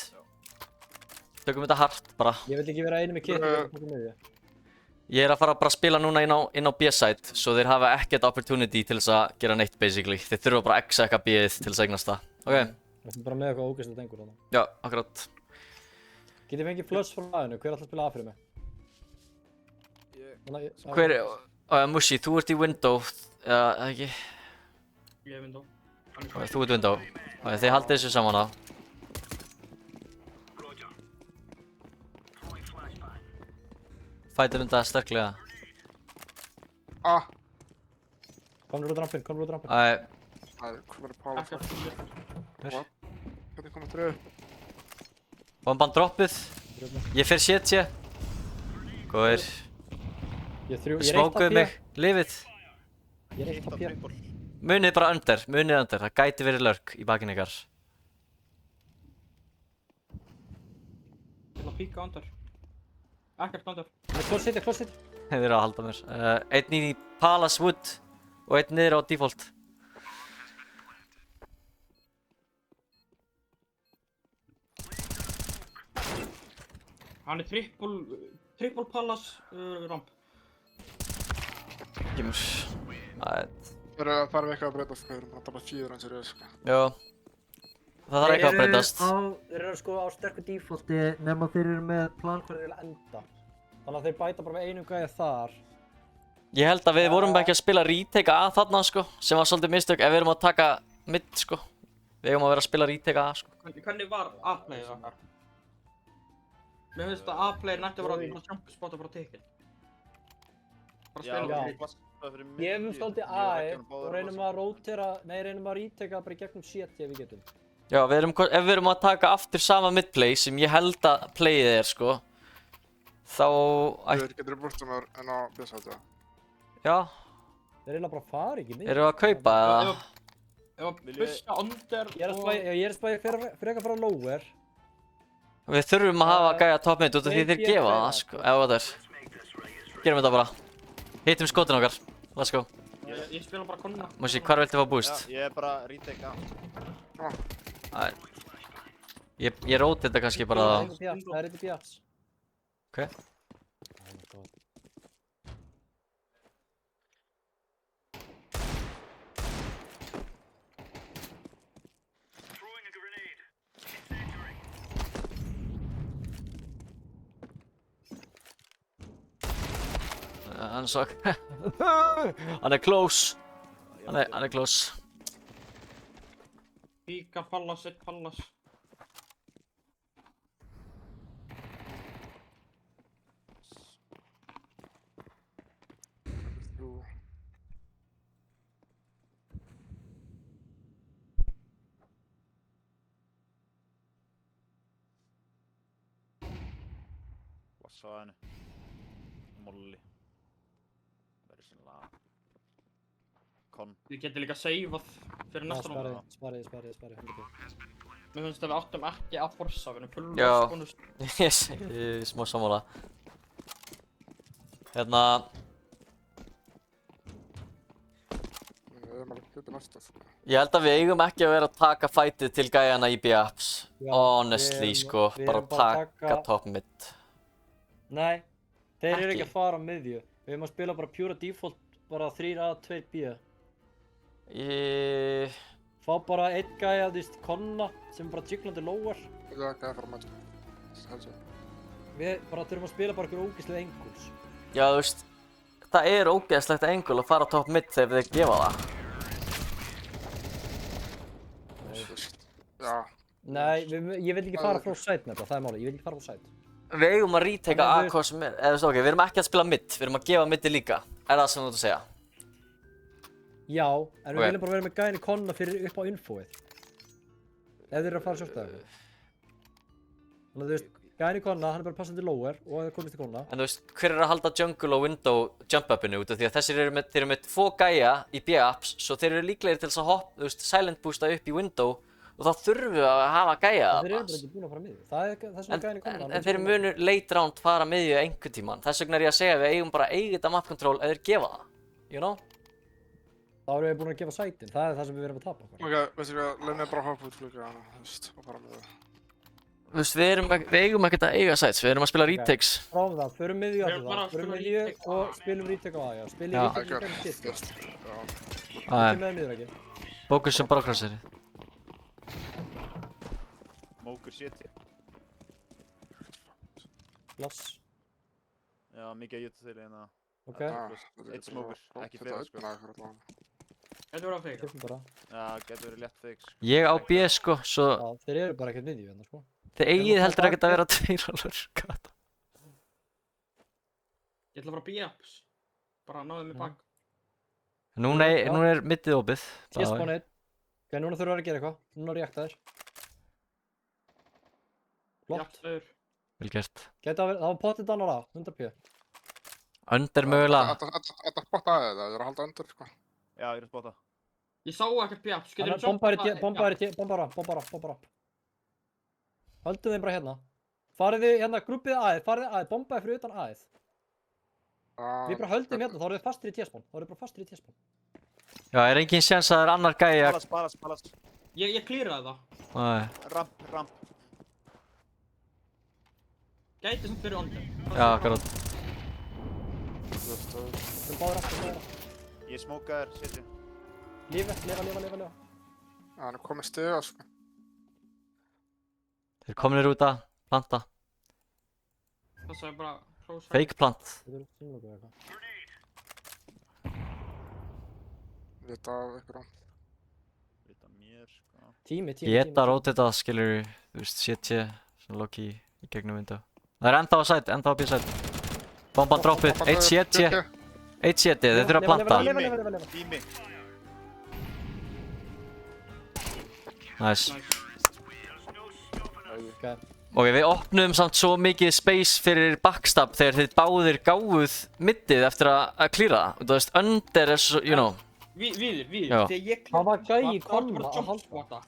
Tökum þetta hart bara. Ég vil ekki vera einu með kittu og taka miðju. Ég er að fara bara að spila núna inn á B-side, svo þeir hafa ekkert opportunity til þess að gera neitt basically. Þeir þurfa bara að exa eitthvað B-ið til þess að eignast það. Ok? Við ætlum bara með eitthvað ógeðslegt engur þarna. Já, akkurat. Getið fengið flush frá laginu, hver ætlar að spila A fyrir mig? Hver Mushi, þú ert í window, eða ekki? Ég er window. Þú ert window. Þið haldið þessu saman á. Fætir þetta sterklega. Ah! Komur út rampinn, komur út rampinn. Það er komið að pála Ekkert það. sem ég What? Hvernig komið þetta upp? Bomban droppuð. Ég fer CT. Góðir. Ég er Smókuðu mig. Lifið. Ég er eitt á P. Munið bara under, munið under. Það gæti verið lurk í bakinn ykkar. ætla að píka under. Ekkert under. Close city. Þeir eru að halda mér. Einn í Palace Wood og einn niður á default. Hann er triple palace ramp. Kemur. Það þarf eitthvað að breytast, við erum alltaf bara fíður hans í rauð, sko. Já. Það þarf eitthvað að breytast. Þeir eru sko á sterku defaulti nema þeir eru með plan hvað þeir vilja enda. Þannig að þeir bæta bara með einu gæja þar. Ég held að við vorum ekki að spila retake að þarna, sko, sem var svolítið mistök ef við erum að taka mid, sko. Við eigum að vera að spila retake að, sko. Hvernig var A-playið okkar? Mér finnst að A-playið nætti að vera að jump spota bara tekinn. Bara spila Já. bara Passa fyrir mitt. Gefum svolítið A og reynum að rotera, reynum að retaka bara í gegnum CT ef við getum. Já, ef við erum að taka aftur sama midplay sem ég held að playið er, sko, þá Við getum búrt um en á B-sæti. Já, Þeir reyna bara að fara ekki erum við að kaupa eða? Ef að pussa under Ég er að spæja fyrir eitthvað frá lower. Við þurfum að hafa gæja top mid út af því þeir gefa það, sko, ef það er. Gerum þetta bara. Hittum skotin okkar. Let's go. Ég spila bara konna. Musi, hvar viltu fá boost? Já, ég er bara retake A. Ég róti þetta kannski bara. Það er eitthvað bjart. Ok. Oh my god. Hann er svag. Hann er close. Hann er close. Píka, pallas, eitt pallas. Jú. What's á henni? Molly. Verður sennilega Con. Við getum líka saveað fyrir næsta núna. Sparið. Mér finnst að við áttum ekki að forsa, við erum full Já. bonus. Yes, ég er smá sammála. Hérna, Við erum alveg hluti næsta, sko. ég held að við eigum ekki að vera að taka fightið til gæjana í B-apps. Já, Honestly, við sko, erum bara bara að taka taka- top mid. Nei, þeir eru Ekki? ekki að fara á miðju. Við erum að spila bara pure default, bara 3A, 2B. Fá bara einn gæja, þú veist, konna, sem er bara jigglandi lower. Já, gæði að fara að mæta. Heldur. Við bara þurfum að spila bara ykkur ógeðslega enguls. Já, þú veist, það er ógeðslegt angle að fara top mid þegar þeir gefa það. Þú veist, já. Nei, ég vil ekki fara frá side með þetta, það er málið, ég vil ekki fara frá side. Við eigum að retaka Þannig A að við- hvað sem er, eða þú veist, ok, við erum ekki að spila mid, við erum að gefa midi líka. Er það sem þú ert að segja? Já, en við Ok. viljum bara vera með gæðin í konna fyrir upp á infoið. Ef þeir eru að fara sjálft að það. Þannig að þú veist, gæðin í konna, hann er bara passandi lower og það komist í konna. En þú veist, hver er að halda jungle og window jump upinu út af því að þessir þeir eru með 2 gæja í B-apps, svo þeir eru líklegir til þess að þú veist, silent boosta upp í window og þá þurfum við að hafa gæja En það þeir eru bara ekki búin að fara miðju. Það er þess vegna gæðin í konna. En þeir munu late round fara miðju einhvern tíman. Þess vegna er ég að segja að við eigum bara að eiga þetta map control ef þeir gefa það. You know? Þá erum við búin að gefa sætin, það er það sem við erum að tapa okkur. Ok, veistu hvað, leið mér bara að hoppa út flugja hana, þú veist, og fara með það. Þú veist, við eigum ekkert að eiga sites, við erum að spila retakes. Fráum það, förum miðju Við aftur erum bara það. að Förum spila miðju retake á og A, já. spilum retake á A, já. Spilum Já. retake Ok, í gegnum sitt, já. já. Ekki með miður ekki. Bókus sem bara crosseri. Mókur shit. Loss. Já, mikið að juta til hérna. Ok, Eitt smoker, ekki fyrir, sko. Þetta verður að feika. kjöpum bara. Já, getur verið létt fake, sko. Ég á B sko, svo Já, þeir eru bara ekkert miðju hérna, sko. þið eigið heldur ekkert að vera 2 alveg. Ég ætla að fara B-ups. Bara náðu mig bak. Núna er middið opið. T-spawn 1. Ok, núna þurfum við að gera eitthvað. Núna reakta þér. Flott. Jafnlegur. Vel gert. Gæti að vera, það var potið annar A, 100p. Under mögulega. Þetta spotta aðeins það, ég er að halda undir, sko. Já, ég er að spota. Ég sá ekkert B-ups. Getur við Bombar upp. Höldum þeim bara hérna. Farið þið hérna, grúpið aðeð, bombaði fyrir utan aðeð. Við bara höldum hérna, þá erum við fastir í T-spawn. Já, er engin séns að það er annar gæi að... Balas. Ég klíraði það. Nei. Ramp. Gæti samt fyrir under. Já, akkurat. Þeim báður aftur. Ég smókaður, shit. Lifa. Já, hann er komið stiga, sko. Þeir kominir út að planta. Það sagði bara close. Fake plant. Þetta eru sínlokkuð eitthvað. Vita af ykkur á. Vita mér, sko. Tími. Geta rótið það, skilur við, þú veist, CT, svona low-key í gegnum window. Það er enda á side, enda á B-side. Bomban droppið, 1 CT, þeir þurfa að planta. Lifa. Tími. Nice. Ok. Ok, við opnum samt svo mikið space fyrir backstab þegar þið báðir gáfuð middið eftir að klíra það. Þú veist, under er svo, you know. Víðir. Já. Þegar ég Það var gæi í þá konna ertu bara að jump halda. spotta.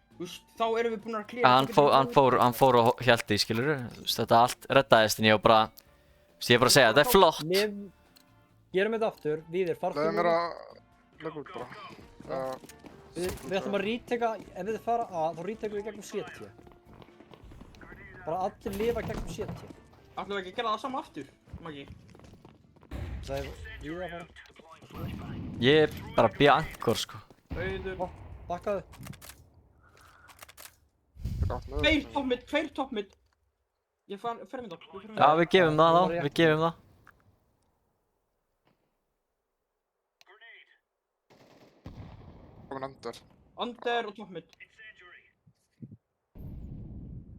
Þú veist, þá erum við búin að klíra. Hann fór og hjælti, skilur við. Þetta allt reddaðist en ég var bara, þú veist, ég er bara að segja, þetta er flott. Gerum þetta aftur, Víðir, farðu Leið mér að lega út bara. Við ætlum að retaka, ef við fara að, þá retakum við gegnum CT. Bara allir lifa gegnum CT. Ætlum við ekki að gera það sama aftur, Maggi? Það er Víðir að fara. Ég er bara að býja ankor, sko. Auður. Bakkaðu. Tveir toppmid. Ég fer með það. Já, við gefum það þá, við gefum það. Komin undir. Under og toppmid.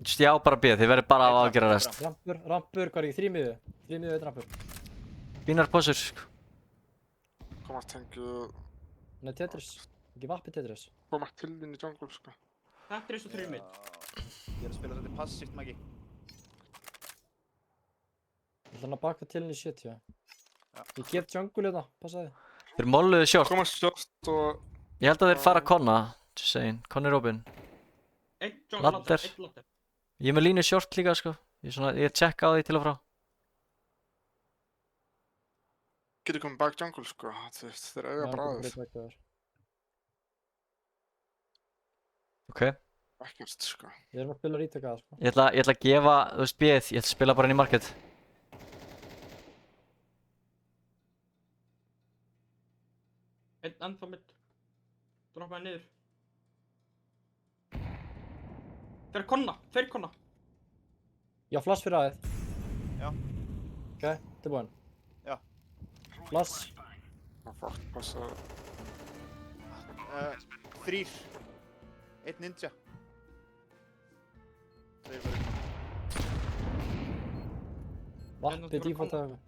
Þú veist, ég á bara að býja, þið verður bara að gera rest. Rampur, hvað er ekki? 3 miðu. 3 miðu, 1 rampur. Fínar pósur, sko. Komast tengju, Nei, Tetris. Ekki vappi Tetris. komast til inn í jungle, sko. Þetta er eins og 3 mid. Ég er að spila þetta passíft, Maggi. Ég ætla hann að baka til henni í CT, já. Ég gef jungle hérna, passaði. Þeir molluðu short. Komast short og... Ég held að þeir fara konna, just saying. Konni er opinn. Ladder. Ég er með línu short líka, sko. Ég tjekka á því til og frá. Getur komið back jungle, sko. Þú veist, þeir eiga bara aðeins. Ok. Ekkert, sko. Við erum að spila retaka, sko. Ég ætla að gefa, þú veist, B-ið. Ég ætla að spila bara inn í market. Einn ennþá mid. Droppaði niður. Tveir konna. Já, flash fyrir aðeð. Já. Ok, tilbúin. Flash. Fuck, passa. 3. 1 ninja. 2 fyrir. Vappi default af eitthvað.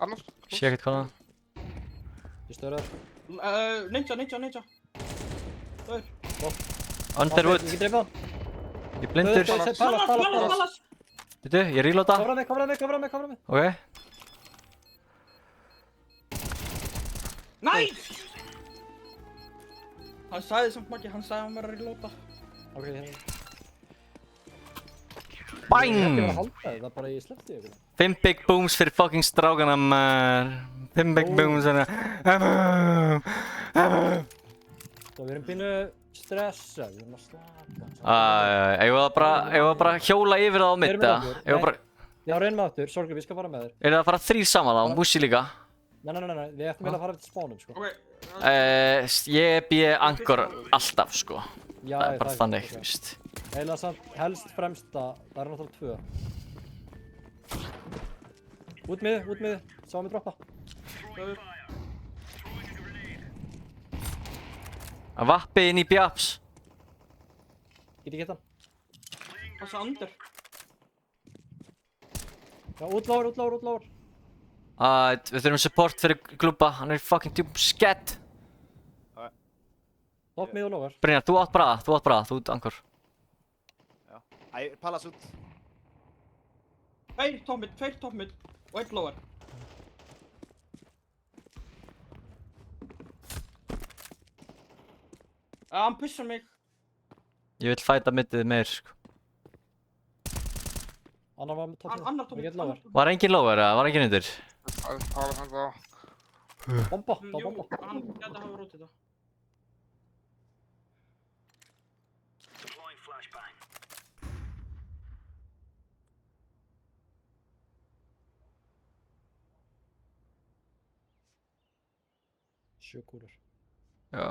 Annar? Sé ekkert hvað það. Ég stöður Ninja. Þau. Underwood. Ég get dreifað hann. Ég er blindur. Palas. Veitu, ég reloada. Kofra mig. Ok. Nice! Hann sagði samt Maggi, hann sagði að hann var að reloada. Ok, hérna. Bang! Ég var að halda þið, það er bara ég sleppti ykkur. 5 big booms fyrir fucking strákana maður. 5 big booms hérna. Svo við erum pínu stressa, við erum að slaka. Ég var bara að hjóla yfir það á mitt Erum við eða? okkur? Ég var bara... Já, reynum aftur, sorgum, við skal fara með þér. Er það að fara 3 saman á? Mussi líka? Nei, við ættum vel að fara eftir spánum, sko. Ok. Ég býði angor alltaf, sko. Já, Það er bara þannig, ok. víst. Eiginlega samt, helst fremsta, það er náttúrulega 2. Út miði, sáum við droppa. Að vappi inn í bjaps. Get ég geta hann? Passa under. Já, útlóður. Við þurfum support fyrir glúpa, hann er fucking djúb skett. Topp mið og lóður. Brynjar, þú átt bara, þú ert angor. Já. Æ, Palas út. 2 top mid og 1 lower. Hann pussar mig. Ég vil fæta mittið meir, sko. Annar var með topp mið. Annar top Við mid. getum lóður. Var engin lower eða? Var engin undir? Það er talað hann þá. Bomba, Jú, það var bomba. hann gæti hafa rótið það. Sjökúlur. Já.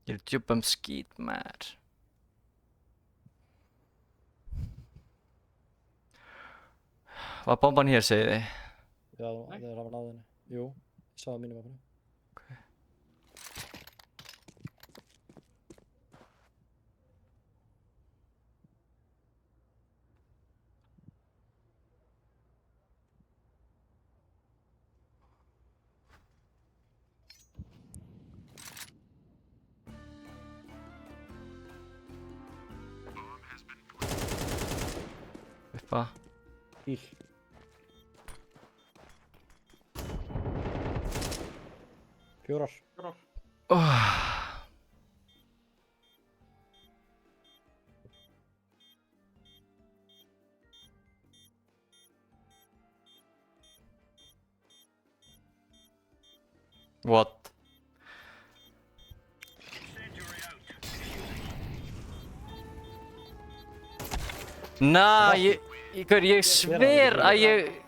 Ég er djúbum skít, maður. Var bomban hér, segið þið? Já, það er hafa náð henni. Jú, ég sá það mínum vapinu. Uppa. Bíl. Fjórar. What? Ég sver að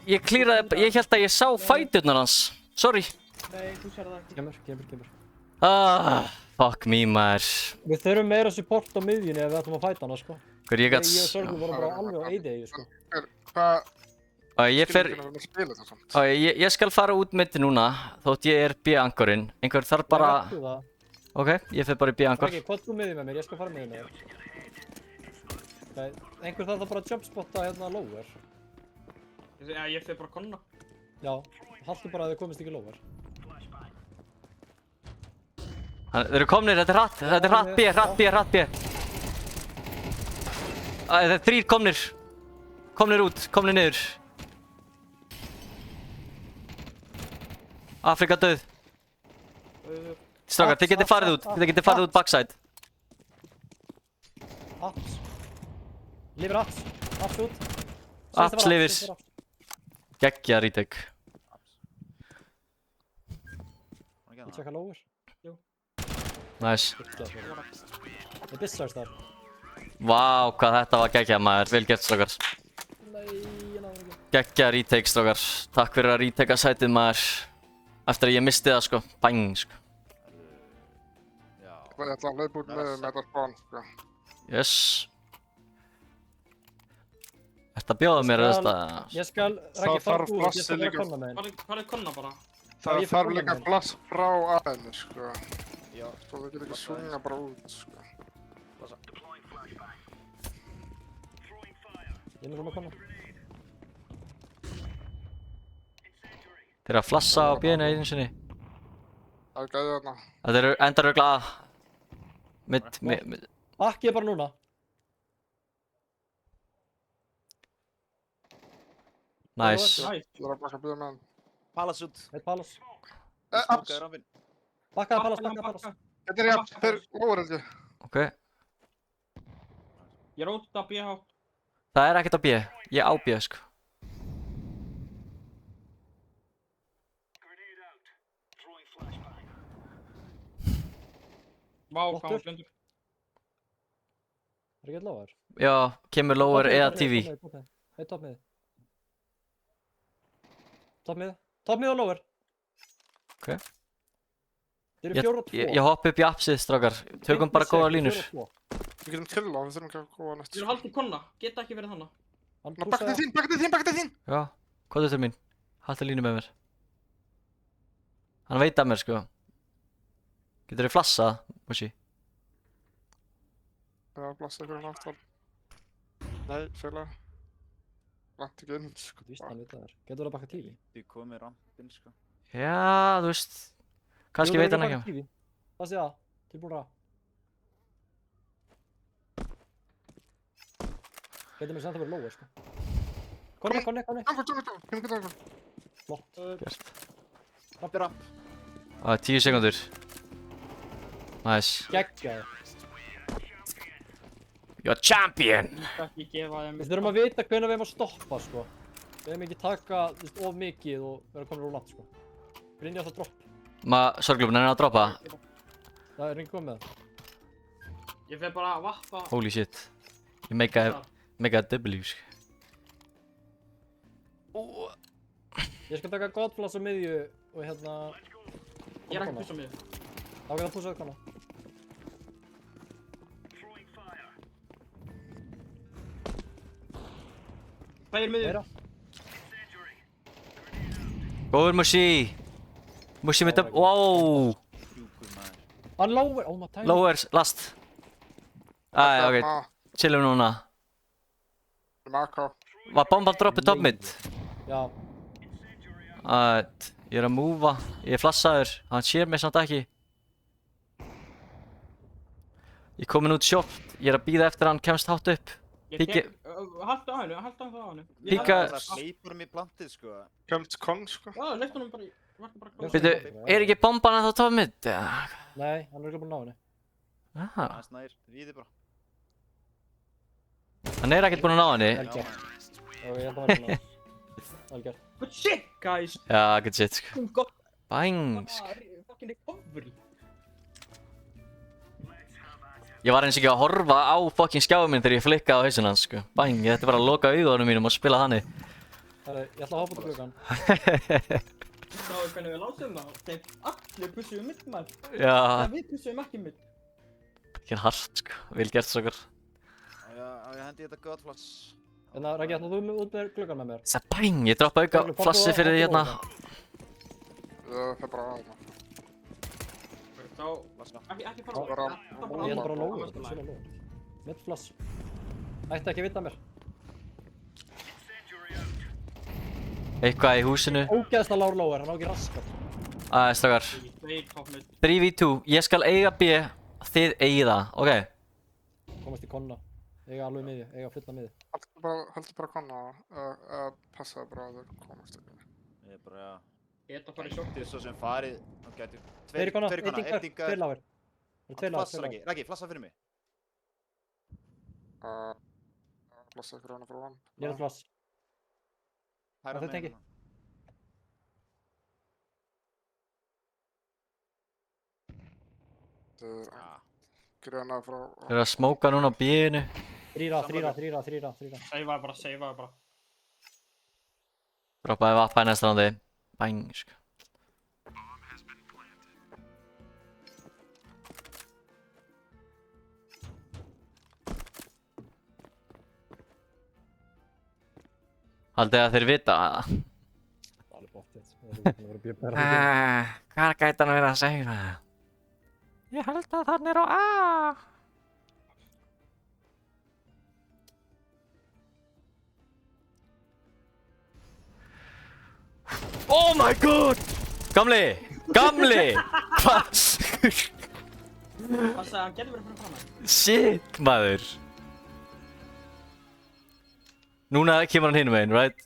ég klíraði, ég held að ég sá fæturnar hans. Sorry. Nei, þú sér það ekki. Kemur. Fuck me, maður. Við þurfum meira support á miðjunni ef við ætlum að fæta hana, sko. Ég Ég og gats... Sörgur vorum bara alveg á eyðieyju, sko. Hvað Ég fer... skilur að spila þetta samt? Ég skal fara út mitt núna, þótt ég er B-angorinn. Einhver þarf bara... Ég veit það. Ok, ég fer bara í B-angor. Franki, hvað þú miðið með mér? Ég skal fara miðið með þér. Ok, einhver þarf það bara að jumpspotta hérna lower. Já, ég fyrir bara konna. Já, haltu bara að þið komist ekki lower. Þeir eru komnir, þetta er hratt B. Það er 3 komnir. Komnir út, komnir niður. Afrika döð. Strákar, þið getið farið út backside. Apps. Lifir apps. Apps út. Apps lifir. Geggja retake. Ég tjekka lower. Nice. Það er bissars þar. Vá, hvað þetta var geggja maður. Vel gert, strákar. Nei, ég náðu ekki. Geggja retake, strákar. Takk fyrir að retaka sætið maður. Eftir að ég misti það, sko. Bang, sko. Já. Ég ætla að hlaupa út með þetta spawn, sko. Yes. Þetta bjóða mér Skal- þetta. Ég skal, Það Raggi, fara þarf út, ég plassi skal vera líka. konna með henn. Farið konna bara. Það ég fer þarf konna líka með. plass frá aðeins, sko. Já, Svo þú getur ekki svunga bara út, sko. plassa. Ég er nú með konna. Þeir eru að flassa á bíðinu einu sinni. Það er gæðið þarna. Þetta eru endar örugglega mid. Bakki ég bara núna. Nice. Næs. Ég er að baka bíða með hann. Palas út. Eitt palas. Smókaði Abs! rampinn. Bakkaði palas, bakkaði palas. Þetta er jafn, þeir lóður held ég. Ok. Ég er út að BH. Það er ekkert á B. Ég á B, sko. Vá, Flottur. hvað hann blindur. Er ekki allavega þér? Já, kemur lower eða TV. Eitt topp miði. Topp miði. Topp miði og lower. Ok. Þeir eru Ég, 4-2. ég hoppa upp í appsið, strákar. Tökum bara góða línur. 4-2. Við getum til á, við þurfum ekki að góða næst. Ég er haldið konna. Geta ekki verið þannig. Hann Ná, bakka til þín, bakka til þín, bakka til þín! Já, hvað til mín? Haltu línu með mér. Hann veit af mér, sko. Getur þið flassað, Mushi? Já, blassa ykkur hann aftan. Nei, félag. Langt ekki inn, sko. Víst hann veit það þér. Getur það að bakka TV? Þú komið rampinn, sko. Já, þú veist. Kannski veit hann ekki. Það sé það. Tilbúin að. Getur mér samt að vera lower, sko. Konni. Jungle. Flott. Gert. Rampi ramp. Það er 10 sekundur. Nice. Geggjaði. You're champion! Ég skal ekki gefa þeim. Við þurfum að vita hvenær við erum að stoppa, sko. Við erum ekki taka, þú veist, of mikið og vera komin úr langt, sko. Brynja það dropp. Sorglum, er hann að droppa? Það er ekki komið með það. Ég fer bara að vappa. Holy shit. Ég meikaði W, sko. Ég skal taka Godflass á miðju og hérna... Ég er ekki pissa mig. Þá getur það púsað kanna. Það er miður. Meira. Góður Mushi! Mushi með W, wow! Hjúkur maður. Hann lower, oh my time. Lowers, last. Æ, ok, chillum núna. Maka. Var bomban droppið top mid? Já. Ég er að múfa, ég er flassaður, hann sér mig samt ekki. Ég er komin út shop, ég er að bíða eftir að hann kemst hátt upp. Píki- Haltu á hennu, haltu á hennu. Píka- Það hleypur um í plantið, sko. Kemst konn, sko. Já, leiftu honum bara í... Vartu bara að Veitu, er ekki bomban ennþá top mid? Já. Nei, hann er ekki búinn að ná henni. Aha, Það er snær. Víði bara. hann er ekkert búinn að ná henni. Vel Já, gert. maður. Og ég held að hann er vel gert. Good shit, guys. Já, good shit, sko. Hún gott. Bang, sko. Fucking recovery. Ég var eins og ekki að horfa á fucking skjáum minn þegar ég flikkaði á hausinn hans, sko. Bang, ég ætti bara að loka augunum mínum og spila þannig. Herri, ég ætla að hoppa út á gluggan. Þá er hvernig við lásum það. Þeim allir pussuðum mitt maður. Já, Þegar við pussuðum ekki mitt. ekki hart, sko. Vel gert, strókar. Á ég hendi þetta Godflass. En það, Raggi, ætla þú út með gluggan með mér? Það bang, ég droppa auka Pompa flassi á- fyrir því pompa á hérna. gluggan. Það er bara aðeins. Þá... Plassa. Ekki fara Já, bara- Ég held bara lower, þetta er svona lower. Mitt flass. Ætti ekki að vita mér. Eitthvað í húsinu. Ógeðslega lár lower, hann á ekki raskat. Strákar. Tveir toppmið. 3v2, ég skal eiga B, þið eigið það, ok? Komast í konna. Eiga alveg miðju, eiga fulla miðju. Haldur bara konna að passa bara að þau komast ekki. Ég er bara, Ég ætla að fara í sjokk. þetta er svo sem farið. Það gæti. Tveir í konna, Tveir í konna. einn Einn yngar, tveir lágur. Það eru tveir lágur, Flassa, tveir Raggi. lágur. Raggi, flassa fyrir mig. Blassa ykkur hana frá hann. Ég er að flass. Hæra þetta tengi. Já. Grena frá... Þeir eru að smóka núna á B-inu. Þrýra. Seifaði bara. Droppaði vappa í næsta rándi. Bang, sko. Haldið að þeir vita það? Alveg bóttið. Það voru björnbæra fyrir. Hvað gæti hann að vera að segja það? Ég held að hann er á A. Oh my god! Gamli! Gamli! Hvað? Passaði, hann getur verið fyrir framan. Shit, maður. Núna kemur hann hinum einn, right?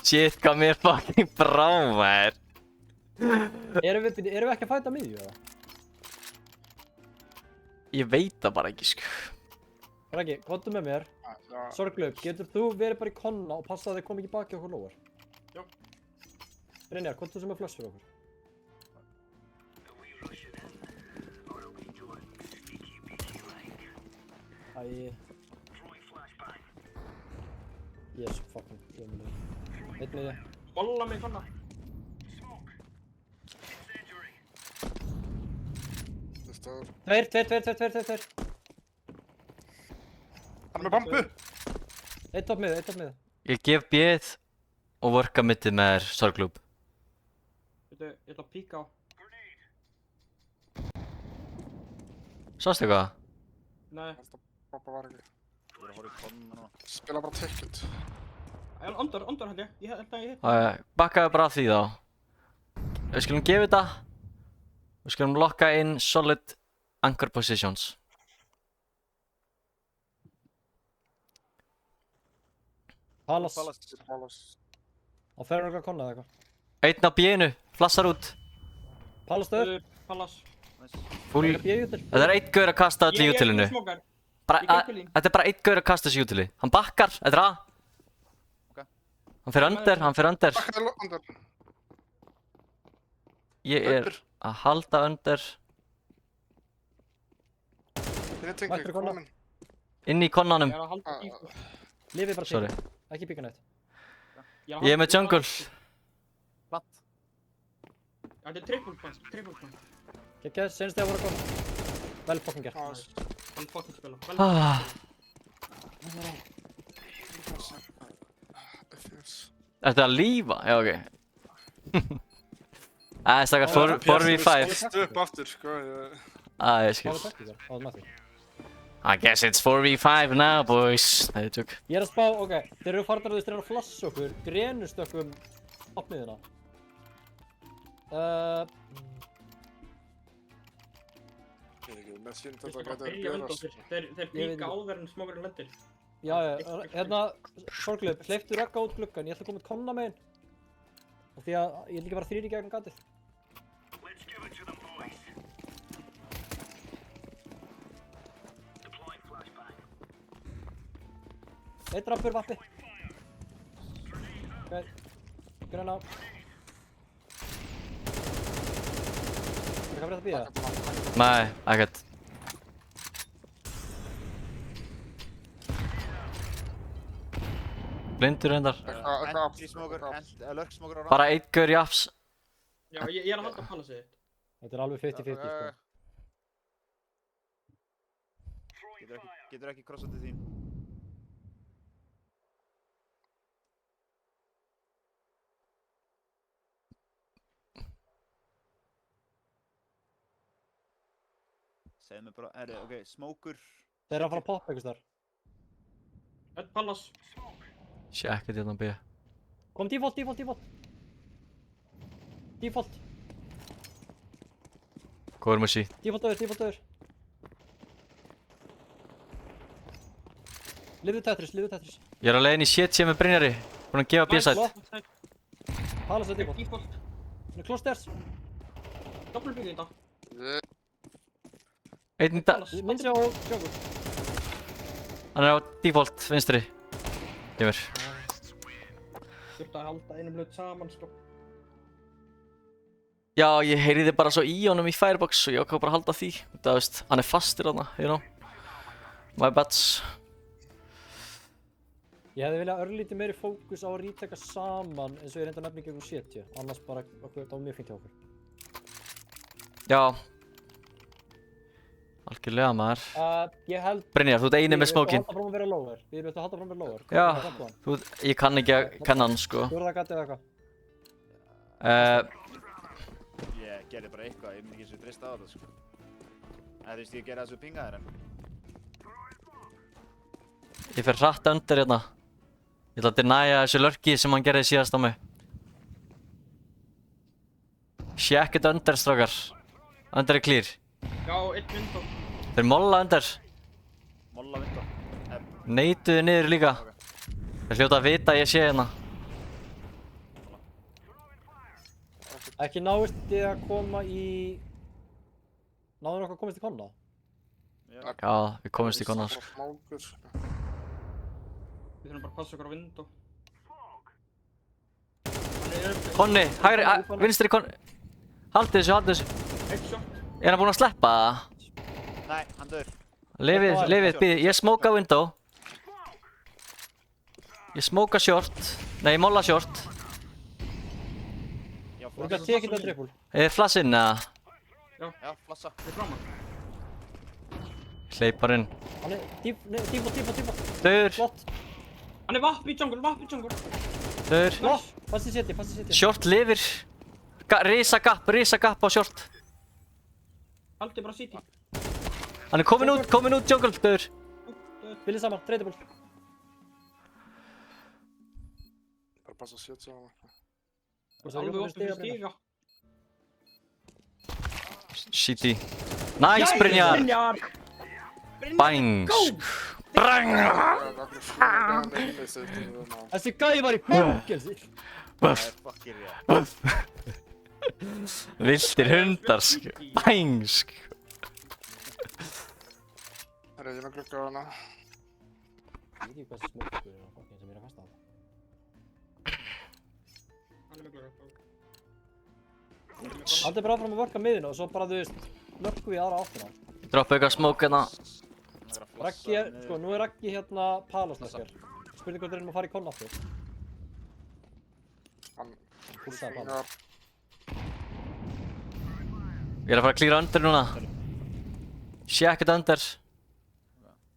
Shit, hvað mér fucking brá, maður. Erum við ekki að fæta miðju eða? Ég veit það bara ekki, sko. Raggi, komdu með mér. Já, Sorglaug, getur þú verið bara í konna og passa að þeir komi ekki baki okkur lóar? Já. Brynjar, komdu sem er flöss fyrir okkur. Æ. Yes, fucking, ég myndi. Eitt með ég. Bolla mig konna. Tveir. Hann er með bambu! Eitt topp miða. Ég gef B-ið og worka mittið með þér, Sorglúb. Veitu, ég ætla að píka á. Sástu eitthvað? Nei, Bambu var ekki. Ég er að horfa í konna núna. Spila bara ticket. Ondor held ég. Ég held að ég hitt. Bakkaðu bara að því þá. Við skulum gefa þetta. Við skulum lokka inn solid anchor positions. Palas. Palas. Á ferður okkar konna eða eitthvað. Einn á B-inu, flassar út. Palas stöður. Pallas. Full. Bjöjutur. Þetta er einn gaur að kasta öll í útilinu. Ég smókar. Bara, Ég geng til þín. þetta er bara einn gaur að kasta þessu í útili. Hann bakkar, þetta er A. Ok. Hann fer under. Bakkaði undir. Ég er að halda under. Þið tengi, Mættur konna. komin. Inn í konnanum. Ég er að halda píku. Lifið bara Sorry. til. Ekki píka neitt. Ég er með jungle. Platt. Þetta er triple point. Gekkið, senst þegar voru að konna. Vel fucking gert. Hann fucking spila. Vel Ah. Ertu að lífa? Já, ok. Stakar 4v5. Stu upp aftur, sko. Ég Það skil. var taktíkar. Það var með því. I guess it's 4v5 now, boys. Það er tjók. Ég er að spá, ok. Þeir eru farnar að þau styrna að flassa okkur. Grenustökkum opniðina. Ég veit ekki, með sín Þú þetta veist bara gæti byrja að undan gerast. sér. Þeir píka áður en smókurinn lendir. Já, hérna, Sorglaug, hleyptu Ragga út gluggan. Ég ætla að koma með konna með hinn. Og því að ég er líka bara 3 í gegn gatið. Eitt rampur vappi. Ok, grann á. Það kan verið að býða. Nei, ekkert. Blindur reyndar. Entry smoker, lurk smoker á ramp. Bara einn gaur japs. Já, ég er að halda pallasið þitt. Þetta er alveg 50-50 sko. Getur ekki krossað til þín. Segðu mig bara, ok, smoker. Þeir eru að fara að poppa einhvers þar. Ett pallas. Sé ekkert hérna B. Kom default. Default Hvað er með sí? öður. Lifðu Tetris. Ég er að leiðin í shit með Brynjari. Búinn að gefa B-side. Palas er default. Default. Hann er close stairs. Doppelbygging þetta. Einn da... Myndri á sjókur. Hann er á default, vinstri. Gefur. Þurfti að halda einum hlut saman, sko. Já, ég heyriði bara svo í honum í Firebox og ég ákvað bara að halda því. Það veist, hann er fastur þarna, you know. My bats. Ég hefði viljað örlítið meiri fókus á að rítaka saman eins og ég reynda að nefna í gegnum 70. Annars bara, það var mjög fínt hjá okkur. Já. Algjörlega maður. Ég held... Brynjar, þú ert eini með smókin. Við viltu halda fram að vera lower. Við viltu halda fram að vera lower. Já. Ég kann ekki að kenna hann, sko. Fjórða gatið eða eitthvað. Ég gerði bara eitthvað, ég myndi ekki eins og treysta á þetta, sko. Þú veist, ég gerði þessu pingaðir en... Ég fer hratt undir hérna. Ég ætla að deniða þessu lurki sem hann gerði síðast á mig. Check it undir, strákar. Undir er clear. Já, eitt window. Þeir molla undir. Molla vinda. Neituðu niður líka. Þeir hljóta að vita að ég sé hérna. Ekki náist þið að koma í... Náður nokkuð að komast í konna? Já, við komumst í konar. Smákur. Við þurfum bara að passa okkur á window. Konni, hægri, vinstri konni. Haldið þessu, haldið þessu. Eitt shot. Er hann búinn að sleppa það? Nei, hann dör. Lifið, býðið. Ég smóka window. Ég smóka short. Nei, ég molla short. Já, Þú ert að tekið þetta trippul. Flass inn, eða? Já, flassa. Við framar. Hleypar inn. Hann er típa. Döður, Flott. Hann er vapp í jungle. döður. Flott. Fasti seti. Short lifir. Risa gap á short. Haldi bara city. Hann er komin út, jungle, döður. Viljið saman, treytable. Bara passa að setja á hann. Alveg opið fyrir stiga. Shitty. Nice, Brynjar. Bangs. Brang. Þessi gæði var í fangelsi. Það er fucking rétt. Viltir hundar, sko. Bangs. Það er ég með glugga á hana. Ég veit ekki hvað þessi smókur er á fokkin sem ég er að fasta á. Hann er með glögg. Haldið bara áfram að worka miðinu og svo bara, þú veist, lökkum við aðra áttina. Droppa eitthvað smók hérna. Raggi er, sko, nú er Raggi hérna palaslæskjar. Spurning hvort reynum að fara í konna aftur. Hann Pússaði palas. fingar. Ég er að fara að klíra undir núna. Check it undir.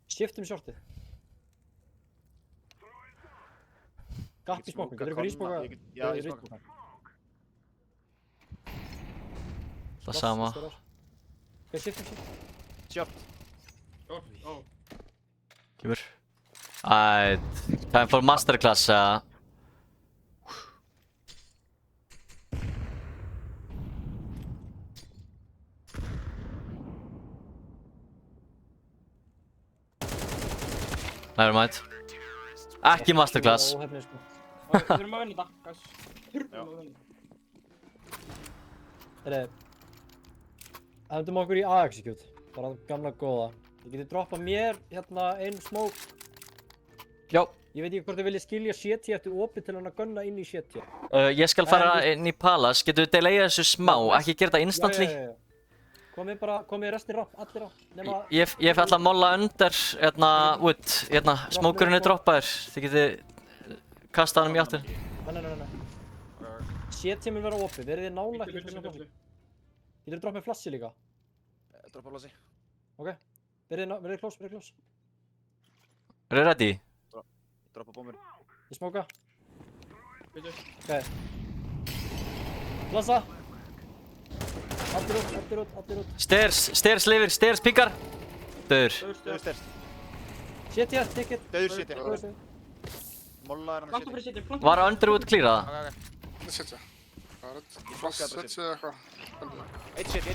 Shiftum shortið. Gapp í smókun, getur ykkur ísmóka? Já, ég smóka. Það sama. Ok, shiftum. Short. Ó. Kemur. Ætt. Time for masterclass, eða? Nevermind. Ekki masterclass. Óhefnið, sko. Við þurfum að vinna þetta, guys. Þurfum að vinna. Hendum okkur í A-execute. Bara gamla góða. Þið getið droppað mér hérna einn smók. Já. Ég veit ekki hvort þið viljið skilja CT eftir opið til hann að gunna inn í CT. Ég skal fara inn í Palace. Getur við delayað þessu smá? Ekki gera þetta instantly? Já. Komið restin rátt, allir rátt. Nema... Ég ætla að molla undir, hérna, wood. Hérna, smókurinn er droppaður. Þið getið kastað hann í áttin. Nei. CT mun vera opið. Verið þið nálægt í þessum flassi? Getur þið droppað með flassi líka? Droppa flassi. Ok. Verið þið close. Eru þið ready? Droppa bombur. Ég smóka. Bíddu. Ok. Flassa. Allir út. Stairs lifir, stairs píkar. Döður. Döður styrst. CT, ticket. Döður city. Molla er hann að Plantu fyrir city. city, plantu. Var Underwood clearað? Ok. Það setja. Það er rétt. fokkaði Flass bara setja eða eitthvað. 1 city.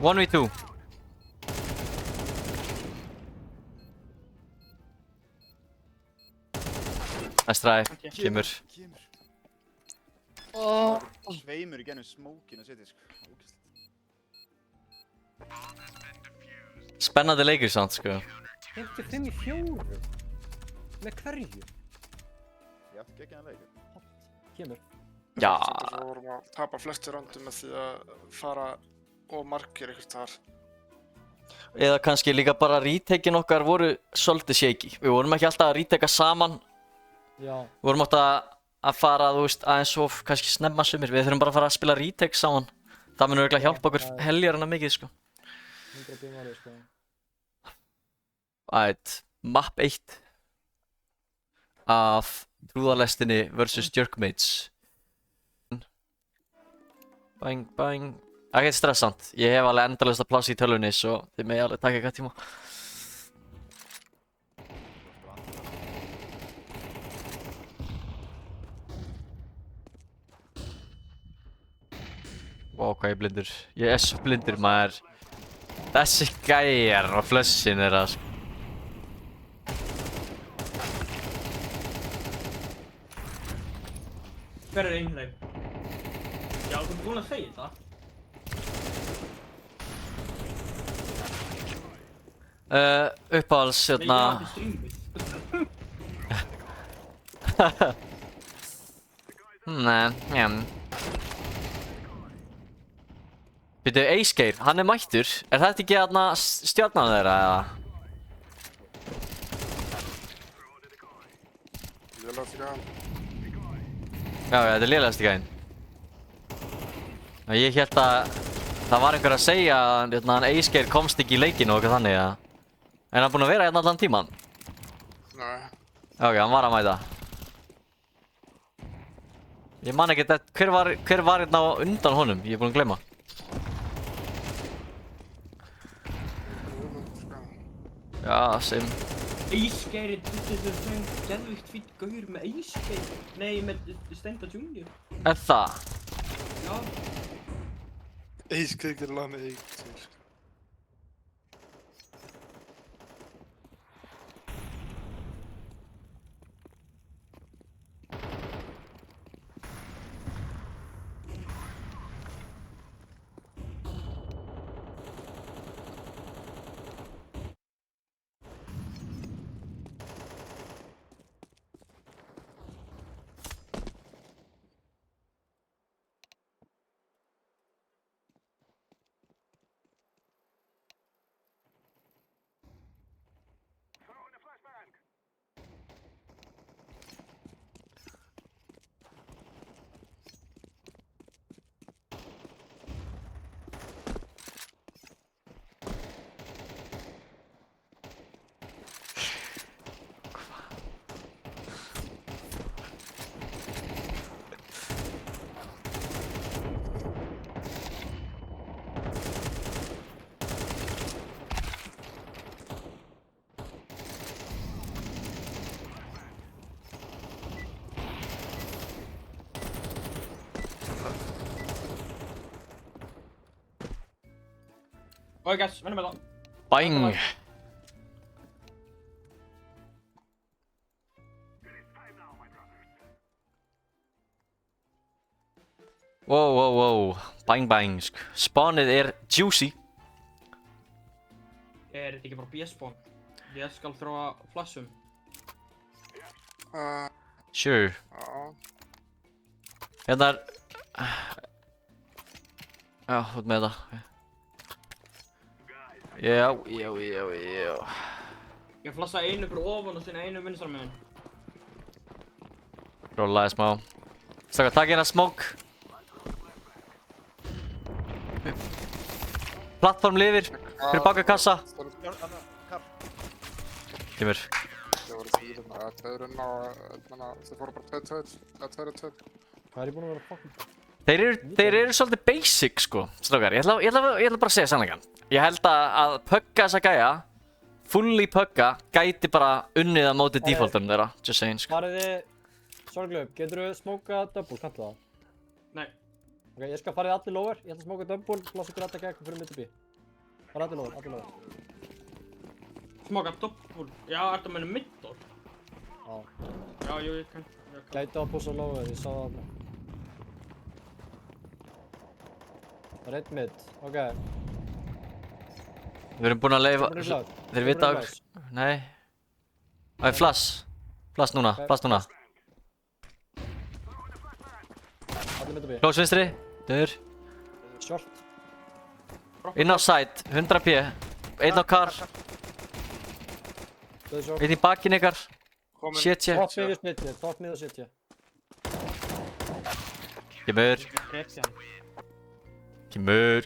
1v2. Nice try. Kemur. Sveimur í gennum smókinu city, sko. Ógeðslegt. Spennandi leikur samt, sko. 55-4. Með hverju? Ég átti ekki að leika. Kemur. Já. Við vorum að tapa flestir röndum með því að fara og margir eitthvað þar. Eða kannski líka bara retekin okkar voru svolítið shaky. Við vorum ekki alltaf að reteka saman. Já. Við vorum alltaf að fara, þú veist, aðeins of kannski snemma sumir. Við þurfum bara að fara að spila retake saman. Það mun örugglega hjálpa okkur heljarna mikið, sko. 100 tímari, sko. Ætt, map 1 af trúðalestinni vs. Jerkmates. Bang, bang. Ekkert stressant. Ég hef alveg endalaust að pláss í tölvunni, svo þið megi alveg taka eitthvað tíma. Vá, hvað ég er blindur. Ég er svo blindur, maður. Þessi gæjar á flössin er að... Hver er einhleip? Já, þú ert búinn að segja það. Uppáhalds, Nei, ég hérna... átti streamið. Nei, já. Býtu, Acegeir, hann er mættur. Er þetta ekki hérna stjarnan þeirra, eða? Ég las ekki hann. Já, þetta er lélegasti gæinn. Ég hélt að það var einhver að segja að hann Acegeir komst ekki í leikinu og eitthvað þannig, eða? En hann búinn að vera hérna allan tíman? Nei. Ok, hann var að mæta. Ég man ekki þetta, hver var hérna á undan honum? Ég er búinn að gleyma. Já, sem. Acegeir er þetta sem geðvikt fýtt gaur með Acegeir. Nei, með Steinda Junior. Er það? Já. Eiskveik er lag með Eik. Ok, guys, vinnum með það. Bang! Wow, wow, wow. Bang, bang. Spawnið er juicy. Er þetta ekki bara B-spawn? Ég skal þróa flashum. Sure. Já. Hérna er... Já, út með þetta. Já. Ég flassa einu fyrir ofan og sinna einu vinstra meginn. Rólaði smá. Strákar, takk hérna smoke. Plattform lifir. Fyrir baka kassa. Kemur. Það voru síðan að tveirinn á, það fóru bara 2-2. Hvað er ég búinn að vera að fokka? Þeir eru svolítið basic, sko, strákar. Ég ætla bara að segja sannleikann. Ég held að pugga þessa gæja, fully pugga, gæti bara unnið á móti defaultunum þeirra. Just saying, sko. Farið þið... Sorglöf, getur þú smókað double, kanntu það? Nei. Ok, ég skal farið allir lower, ég ætla að smóka double, plássa ykkur alltaf gegn fyrir mitt upp í. Farið allir lower. Smoka doppul. Já, ertu að meina middle? Já. Já, jú, ég kann. Gæti á að pússa lower, ég sá það alveg. Red mid, ok. Við erum búin að leifa... Double er klar. Þeir vita... Nei. Það er flash. Flash núna. Allir mitt upp í. Close vinstri. Döður. Short. Inn á side. 100p. Einn á car. Döður short. Einn í bakinn ykkar. Shit, shit. Top mid og smitja, top mid og smitja. Kemur. Krepsi hann. Kemur.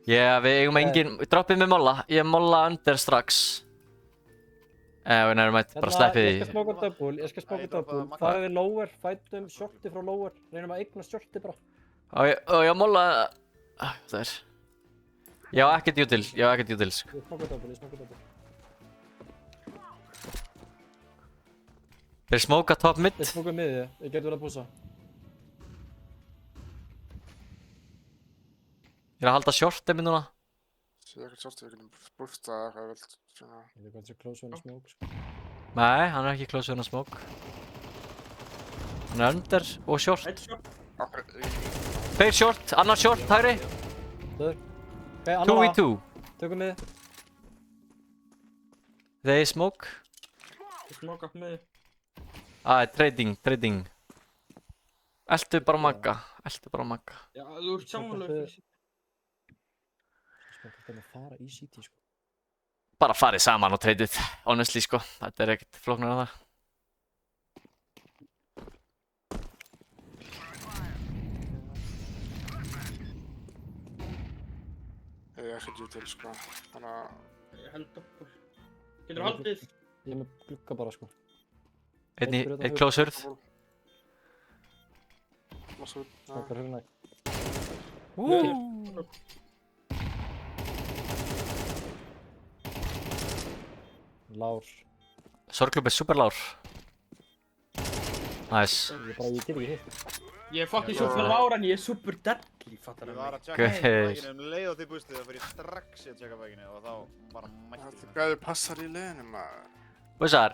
Við eigum engin, droppið með molla. Ég molla under strax. Við nefnum að bara sleppið Ég skal því. smóka double, ég skal Nei, smóka ég droppaði double. Magga. Farið við lower, fætum shorti frá lower. Reynum að eigna shorti bara. Og ég molla... Það er... Ég á ekkert jútil, sko. Ég smóka double. Þeir smóka top mid. Ég smóka miðið, ég geti verið að púsa. Ég er að halda shortið minn núna. Sé ekkert sjálft, ég getum búst að eitthvað vilt svona. Ég veit hvað þessi close one smoke, sko. Nei, hann er ekki close with a smoke. Hann er under og short. Headshot. Okkur, Tveir short, annar short, hægri. Döður. Ok, annar 2v2. Tökum miðið. They smoke. Ég smoka með. Trading. Eltu bara Magga. Já, þú ert samanlega. Smóka þetta með að fara í CT, sko. Bara farið saman og tradið, honestly sko. Þetta er ekkert flóknar en það. ég er ekkert til, sko. Þannig að... Ég held upp. Getur haldið. Ég er með glugga bara, sko. Einn close hurð. Losa út. Smókar hurðina. Lár. Sorglubb er super lár. Nice. Ég get ekki hitt. Ég er fucking super lára en ég er super deadly, fattar Ég það var mig. að tjekka Gauð. bækinu leið og þið bústuð þá fyrir ég strax í að tjekka bækinu og þá bara mætti Þetta ég gæði passar í liðinu, maður. Bussar.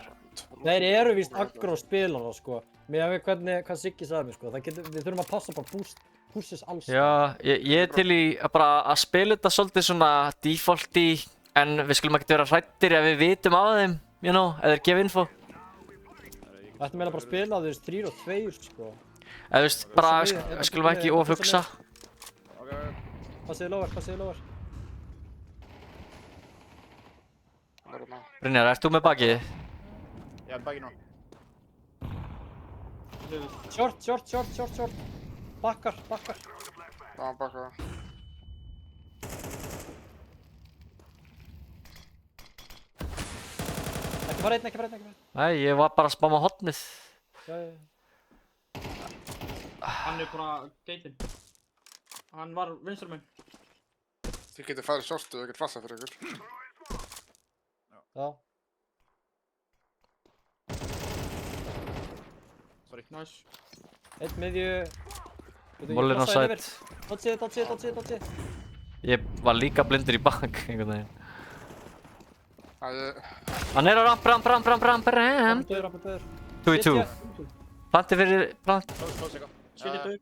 Þeir eru víst aggro spilara, sko. Mér veit hvað Siggi sagði mér, sko. Við þurfum að passa bara pússis alls. Já, ég er til í að bara að spila þetta svolítið svona defaulti. En við skulum ekkert vera hrættir ef við vitum á þeim, you know, eða þeir gefa info. Við ættum eiginlega bara að spila þú veist 3 og 2, sko. Eða þú veist, bara skulum ekki ofugsa. Passið lower. Það er þarna. Brynjar, ert þú með bakið? Ég hef bækinu. Short. Bakkar. Það var baka. Ekki fara einn. Nei, ég var bara að spáma hotnið. Já. Hann er bara geitinn. Hann var vinstra megin. Þið getur farið sjálftu og ég get fassa fyrir ykkur. Já. Sorry. Nice. Einn miðju. Mollin á sæt. Dodsi. Ég var líka blindur í bak, einhvern veginn. Hann er á ramp. Döður. 2v2. Planti fyrir, plant. Close eitthvað. Skilja dög.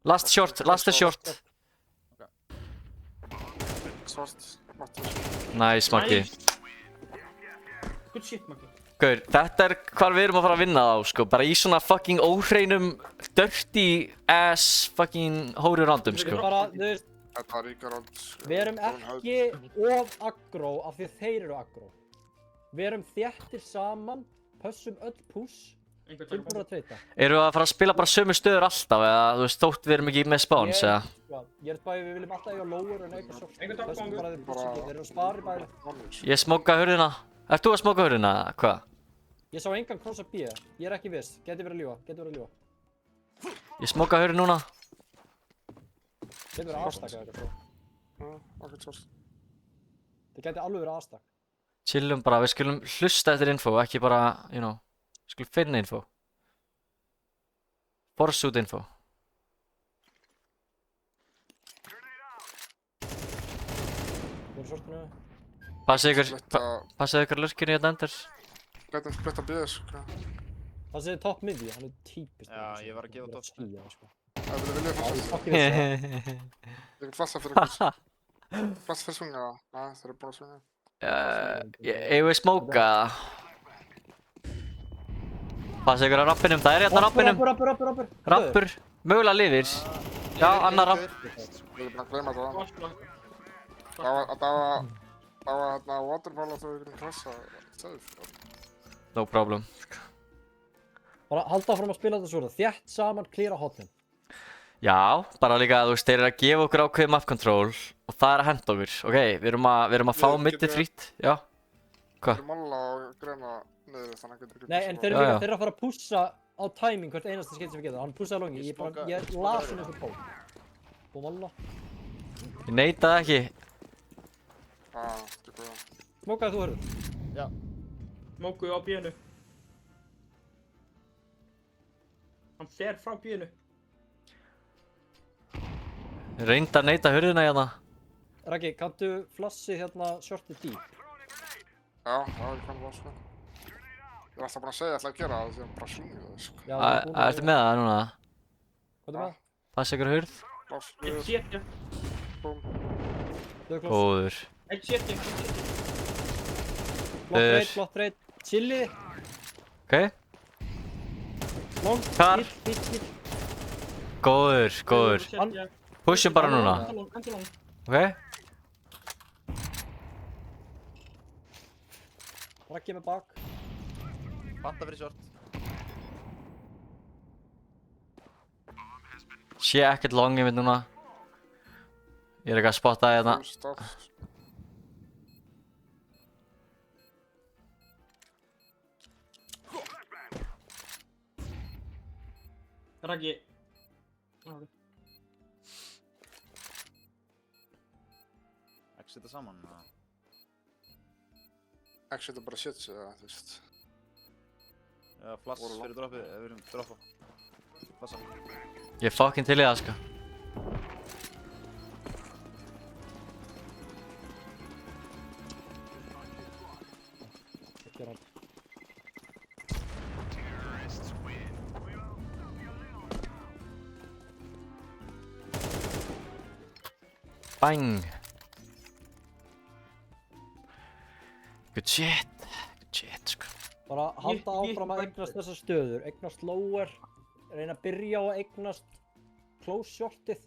Last er short. Svart. Mattur. Nice, Maggi. Good shit, Maggi. Gaur, þetta er hvar við erum að fara að vinna þá, sko. Bara í svona fucking óhreinum, dirty ass fucking hóru random, sko. Bara, þú veist, Þetta var ríkar ánd. við erum ekki of aggro af því að þeir eru aggro. Við erum þéttir saman, pössum öll púss, tilbúin að treyta. Eru að fara að spila bara sömu stöður alltaf, eða þú veist, þótt við erum ekki með spawns, eða? Ég er spæðið, við viljum alltaf eiga lower en eitthvað svo. Einhvern dag Pössum gangur. bara þeir púss ekki, þeir eru að spara bæði. Ég smóka hurðina. Ert þú að smóka hurðina, hvað? Ég sá engan krossa B, ég er ekki viss, geti verið að ljúga. Ég smóka hurðin núna. Geti verið aðstakka eitthvað svo. Já, okkur svart. Það geti alveg verið aðstakk. Chillum bara, við skulum hlusta eftir info, ekki bara, you know, við skulum finna info. Pursuit info. Þú eru sortinu. Passið ykkur lurkinu hérna endur. Gætum splitta BS, sko. Það séði topp miðji, hann er típist. Já, ég var að gefa topp. Skýja, sko. Ef við viljum fassa. Ekki viss það. Ég get fassa fyrir ykkur. Fassa fyrir svunga það. Já, þeir eru búin að svunga. Eigum við smóka? Passið ykkur á rappinum, það er hérna rappinum. Rappur. Rappur, mögulega lifir. Já, annar rapp. Við erum búin að gleyma það. Vaskla. Það var hérna waterfall og þú getum krasa. Safe. No problem. Bara halda áfram að spila þetta svona, þétt saman, klíra hotnin. Já, bara líka, þú veist, þeir eru að gefa okkur ákveðið map control og það er að henda okkur, ok? Við erum að fá Við middi getum- frýtt, já. Við erum alla og greina niður þannig að getur Nei, en þeir Já, eru já. líka, þeir eru að fara að pússa á timing hvert einasta skeitt sem við getum. Hann pússaði longi, Ég smoka- ég smoka las þeirra. hann eins og ból. Búm alla. Ég neitaði ekki. Þetta er góða. Smókaði þú hörðu. Móku á bíðinu. Hann fer frá bíðinu. Reyndi að neita hurðina hérna. Raggi, kanntu flassið hérna shortið dýp? Já, ég kann það sko. Ég er alltaf búinn að segja alltaf að gera það því að bara slunga það sko. Já, við erum búin Ertu með það núna? Hvað er með það? Passa ykkur hurð? Blás, Eitt niður, setja. búm. Dögkloss. Góður. Eitt setja. Flott reit. Chili. Ok, Long. Hvar? Bíll. góður. Hann. Pushum bara núna, Endalong. ok? Raggi með bak. Panta fyrir short. Sé ekkert long í mitt núna. Ég er ekki að spotta hérna. Full stop. Raggi. Ekki setja saman. Ekki þetta bara shit sig það, þú veist. Já, flass Voru fyrir droppið, ef við erum droppa. Flassa. Ég er fucking til í það, sko. Ekki rann. Bang. Good shit, sko. Bara halda Ég- áfram að eignast þessar stöður. Eignast lower. Reyna að byrja á að eignast close shortið.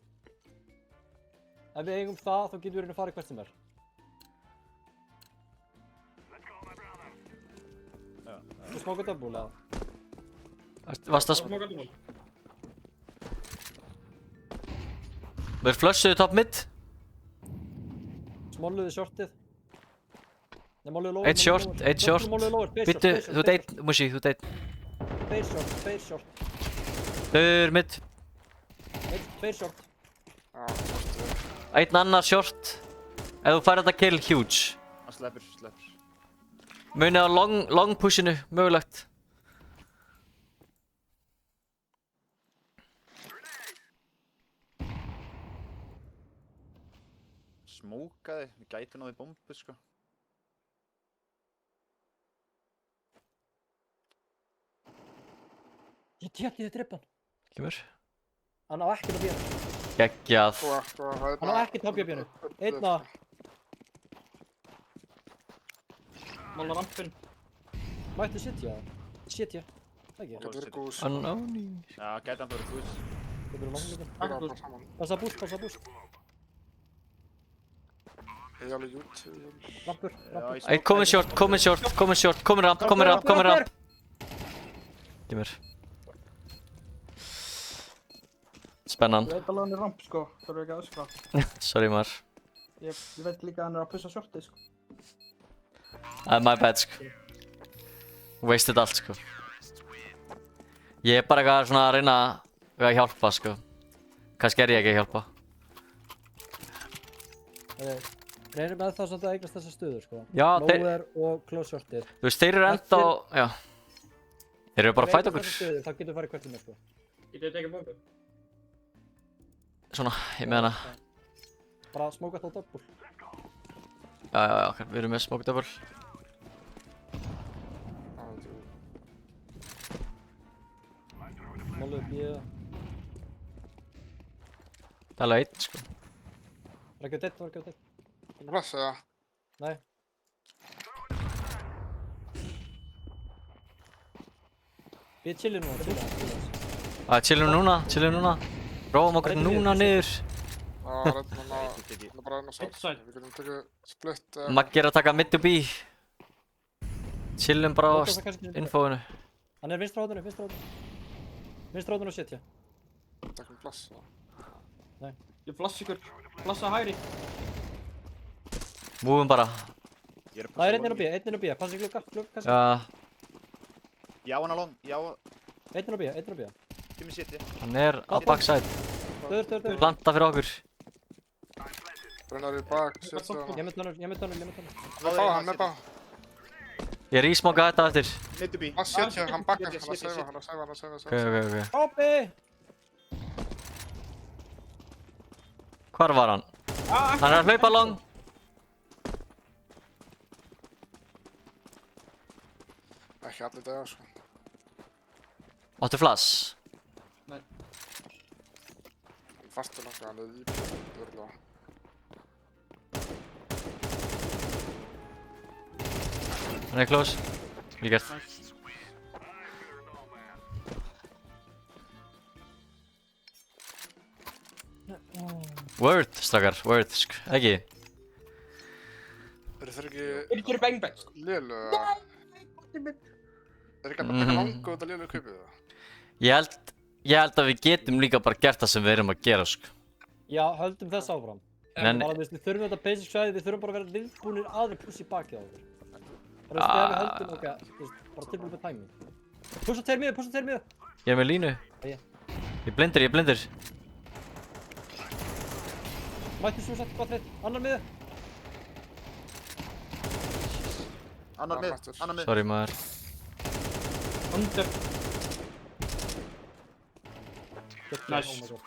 Ef við eigum það, þá getum við reyna að fara hvert sem er. Þú smoka double eða? Varst að Móku double. Við flussuðu top mid. Smolluðu shortið. Nei, molluðu lower. Eitt short, eitt short. Molluðu lower, tveir short, Bittu, tveir short, þú tveir deit, Mushi, þú deit. short, tveir short, tveir short, Þau mid. tveir short. Já, shortið. Einn annar short. Ef þú fær þetta kill, huge. Hann sleppur. Munið á long pushinu, mögulegt. Smókaði, við gætum náði bombu, sko. Ég tétti þið drippan. Kemur. Hann á ekkert á bíðinu. Geggjað. Hann á ekkert á bíðinu. Einna. Mála rampin. Mættu sitja. Sitja. Það ekki. Getur verið góð Unknown. Já, gæti hann fyrir hús. Það verður langt líka. Byrja bara saman. Passa búst. Ég er alveg YouTube. Rampur. Já, Eitt komin short, komin ramp. Kemur. Spennan. Ég veit alveg hann er ramp sko, það er ekki að öskra. Sorry maður. Ég veit líka að hann er að pussa shortið sko. Það er my bad, sko. Wasted allt, sko. Ég er bara eitthvað svona að reyna að hjálpa, sko. Kannski er ég ekki að hjálpa. Reynir með það samt að eignast þessar stöður, sko. Já, þeir, Lower og close shortið. þú veist, þeir eru enda á, já. Þeir eru bara að fæta okkur. Þá getur við farið hvert sem er, sko. Ég veit ekki bombu. Svona, ég með hana. Bara smóka þá double. Já, ok, við erum með smoke double. Molluðu bíða. Það er alveg eitt, sko. Var ekki á deitt. Bless, eða? Nei. Við chillum núna, Chillum núna. Róum okkur núna niður. Já, reddum hann að... Ekki. Það er bara einn og Eitt sæl. side. Við getum tekið split eða... Maggi er að taka mid to B. Chillum bara á infóinu. Hann er vinstra hóðinu. Vinstra hóðinu og sitja. Takkum bless, eða? Ég flass ykkur. Flassa hægri. Múum bara. Ég er að Það er passa einn inn á long. B, einn inn á B. Passa í glugga, kannski. Já, Já, hann á long. Já, Einn inn á B, einn inn á B. tími city. hann er á backside. Döður. Planta fyrir okkur. Brennar í bak, sér það Ég hann. með tunnel. Með bá, hann með bá. Ég resmoka þetta eftir. Mid to B. Hann sér hann bakkar, Shit, hann að shit, seifa, shit. hann að seifa, hann að seifa, Ok, seifa. ok, ok. Hoppi! Hvar var hann? Hann er að hlaupa long. Ekki allir dagar, sko. Áttu flass. Fastur nokkuð, hann er í börla. Hann er close. Vel gert. Word, strákar, word, ekki? Eru þeir ekki Yrkir bang bang. lélu, eða? Þeir ekki að taka langu út af lélu kaupið, eða? Ég held að við getum líka bara gert það sem við erum að gera, sko. Já, höldum þess áfram. En- Bara, við þurfum þetta basic svæði, við þurfum bara að vera viðbúnir aðri puss í bakið á okkur. Bara þegar við höldum, ok, bara tilbúin með timing. Pussa tveir miður. Ég er með línu. Jæja. Ég blindir. Mætti svo sett, gott reitt, annar miður. Annar Já, mid. mættur. Annar mid. Sorry, maður. Under. Nice. Oh my god.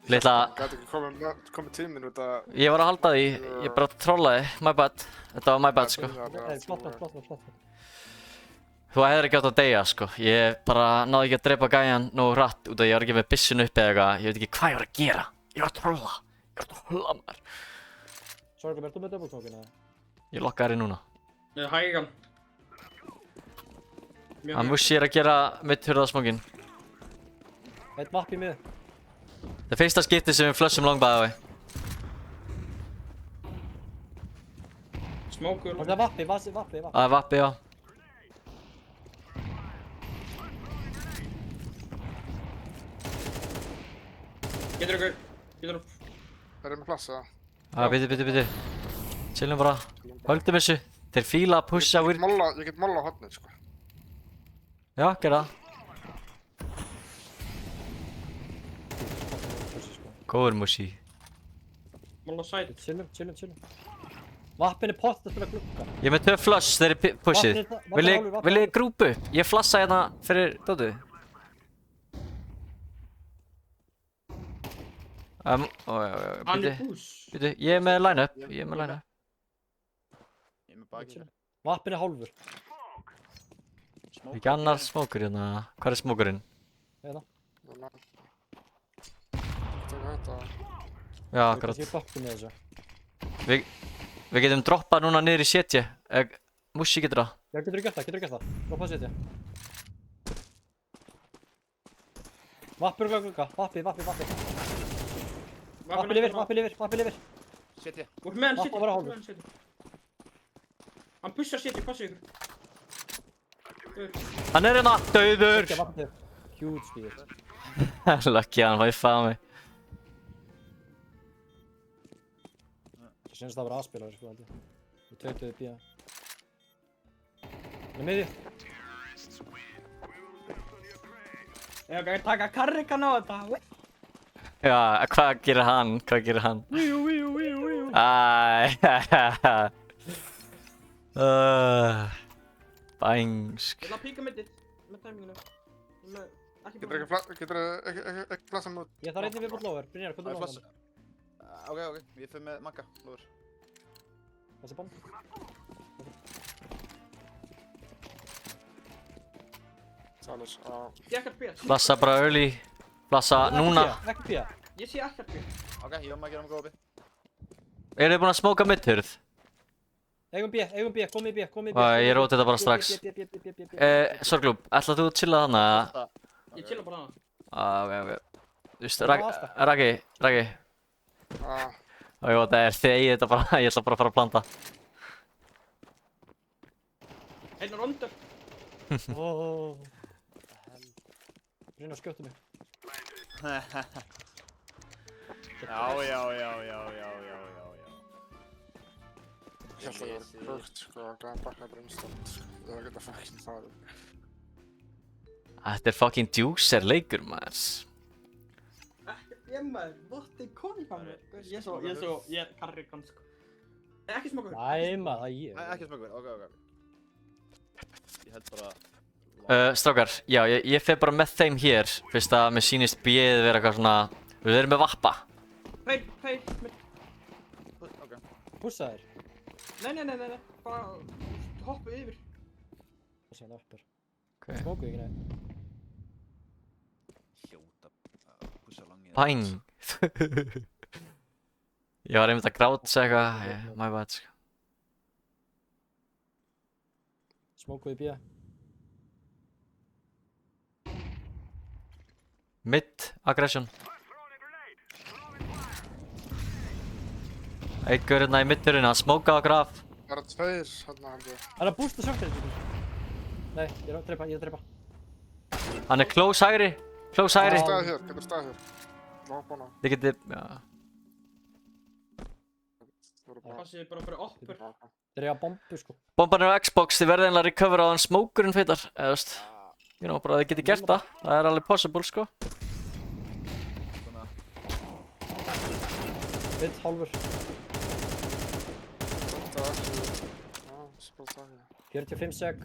Litla, Gæti ekki komið tíminn út að... ég var að halda því, ég bara trollaði, my bad. Þetta var my bad, sko. Nei, flott. Þú hefðir ekki átt að deyja, sko. Ég bara náði ekki að drepa gæjan nógu hratt út af ég var ekki með byssun uppi eða eitthvað. Ég veit ekki hvað ég var að gera. Ég var að trolla maður. Sorry, verður þú með double smoke-ina? Ég lokkaði þér núna. Hægan. Hann mussi er að gera mitt hurðasmókin. Eitt vapp í miður. Það er fyrsta skipti sem við flushum long by the way. Smókur. Það er vappi. Það er vappi, já. Getur ykkur. Getur upp. Það er með plassa. Bíddu. Chillum bara. Höldum þessu. Þeir fíla að pusha Ég weird. get molla á hotnið, sko. Já, gera það. Góður mussi. Mála sæt. Chillum. Vappin er pott að spila glugga. Ég er með 2 flush þegar ég pushið. Vil ég grúpu? Ég flassa hérna fyrir Dóttu. Já, Hann er bíddu. hús. Ég er með line-up. Ég er með baki. Vappin er hálfur. Ekki annar smókur hérna. Hvað er smókurinn? Eða. Taka þetta. Já, akkurat. Ég er bökkum með þessu. Við getum droppað núna niður í setji. Mussi getur það. Já, getur þú gert það? Droppa að setja. Vappur og glugga. Vappi. Vappi lifir. City. Þú ert með hann Vappa city. bara Þú ert hálfur. með hann city. Hann pushar city, passa ykkur. Hann er hérna, dauður! Ekki vappi til. Huge speed. Lucky hann væfaði mig. Það syns það að vera aðspilaður, sko, held ég. Við tautuðu bíða. Hann er miðju. Ég kann taka karrikan á þetta. Já, hvað gerir hann? Bangsk. Ég ætla að píka mittið. Með tæminginu. Ekki Getur ekki plassa mút. Ég þarf einnig viðbútt lower. Brynjar, hvað Það er er það? flass. Ok. Ég fyrir með Magga. Lóður. Þessi bomb. Sális, á... Ég ekkert bér. Flassa bara early. Flassa núna. Ekki pía. Ég sé ekkert bér. Ok, ég var með að gera mig góða bit. Eru þið búin að smóka midthurð? Eigum B, komið B. Ég róti þetta bara strax. Sorglúb, ætlaðu þú að chilla þarna? Ég chilla bara hana. Ok. Þú veist, Raki. Ah, Jú, það er þegi þetta bara, ég ætla bara að fara að planta. Einar under. Brynjar, skjóttu mig. Já. Ég held að það Yes, var krökt, sko, að gæða bakna brimstund, sko. Það geta fucking farið. Þetta er fucking juicer leikur, maður. Ég maður, votti koni hvað mér. Ég er karrigan sko. Ekki smokur. Næma, það er ég. Ekki smökkur, ok. Ég held bara... Strákar, já, ég fer bara með þeim hér, fyrst að mér sýnist B-ið vera eitthvað svona... Við erum með vappa. Hei. Ok. Pússa þér. Nei. Bara hoppu yfir. Pússa hann uppur. Ok. Smókuðu ekki neitt. Hljóta pússa langið. Bang! Ég var einmitt að grátsa eitthvað, my bad, sko. Smókuðu bíða. Mid aggression. Eitt gaur hérna í midturinn að smóka á graf. Það eru tveir, hérna held ég. Hann er að bústa sjálfstæðin. Nei, ég er að drepa. Hann er close hægri. Close hægri. Getur staðið hér. Lókbána. Þið getið, já. Það voru bara... Passið bara fyrir oppur. Þeir eru að bombu sko. Bomban er á Xbox, þið verðið einlega að recovera á hann smókurinn feitar. Eða veist, you know, bara þið getið gert það. Það er alveg possible, sko. Vitt, hálfur. Þetta er ekki... Já, spil staðið. 45 sek.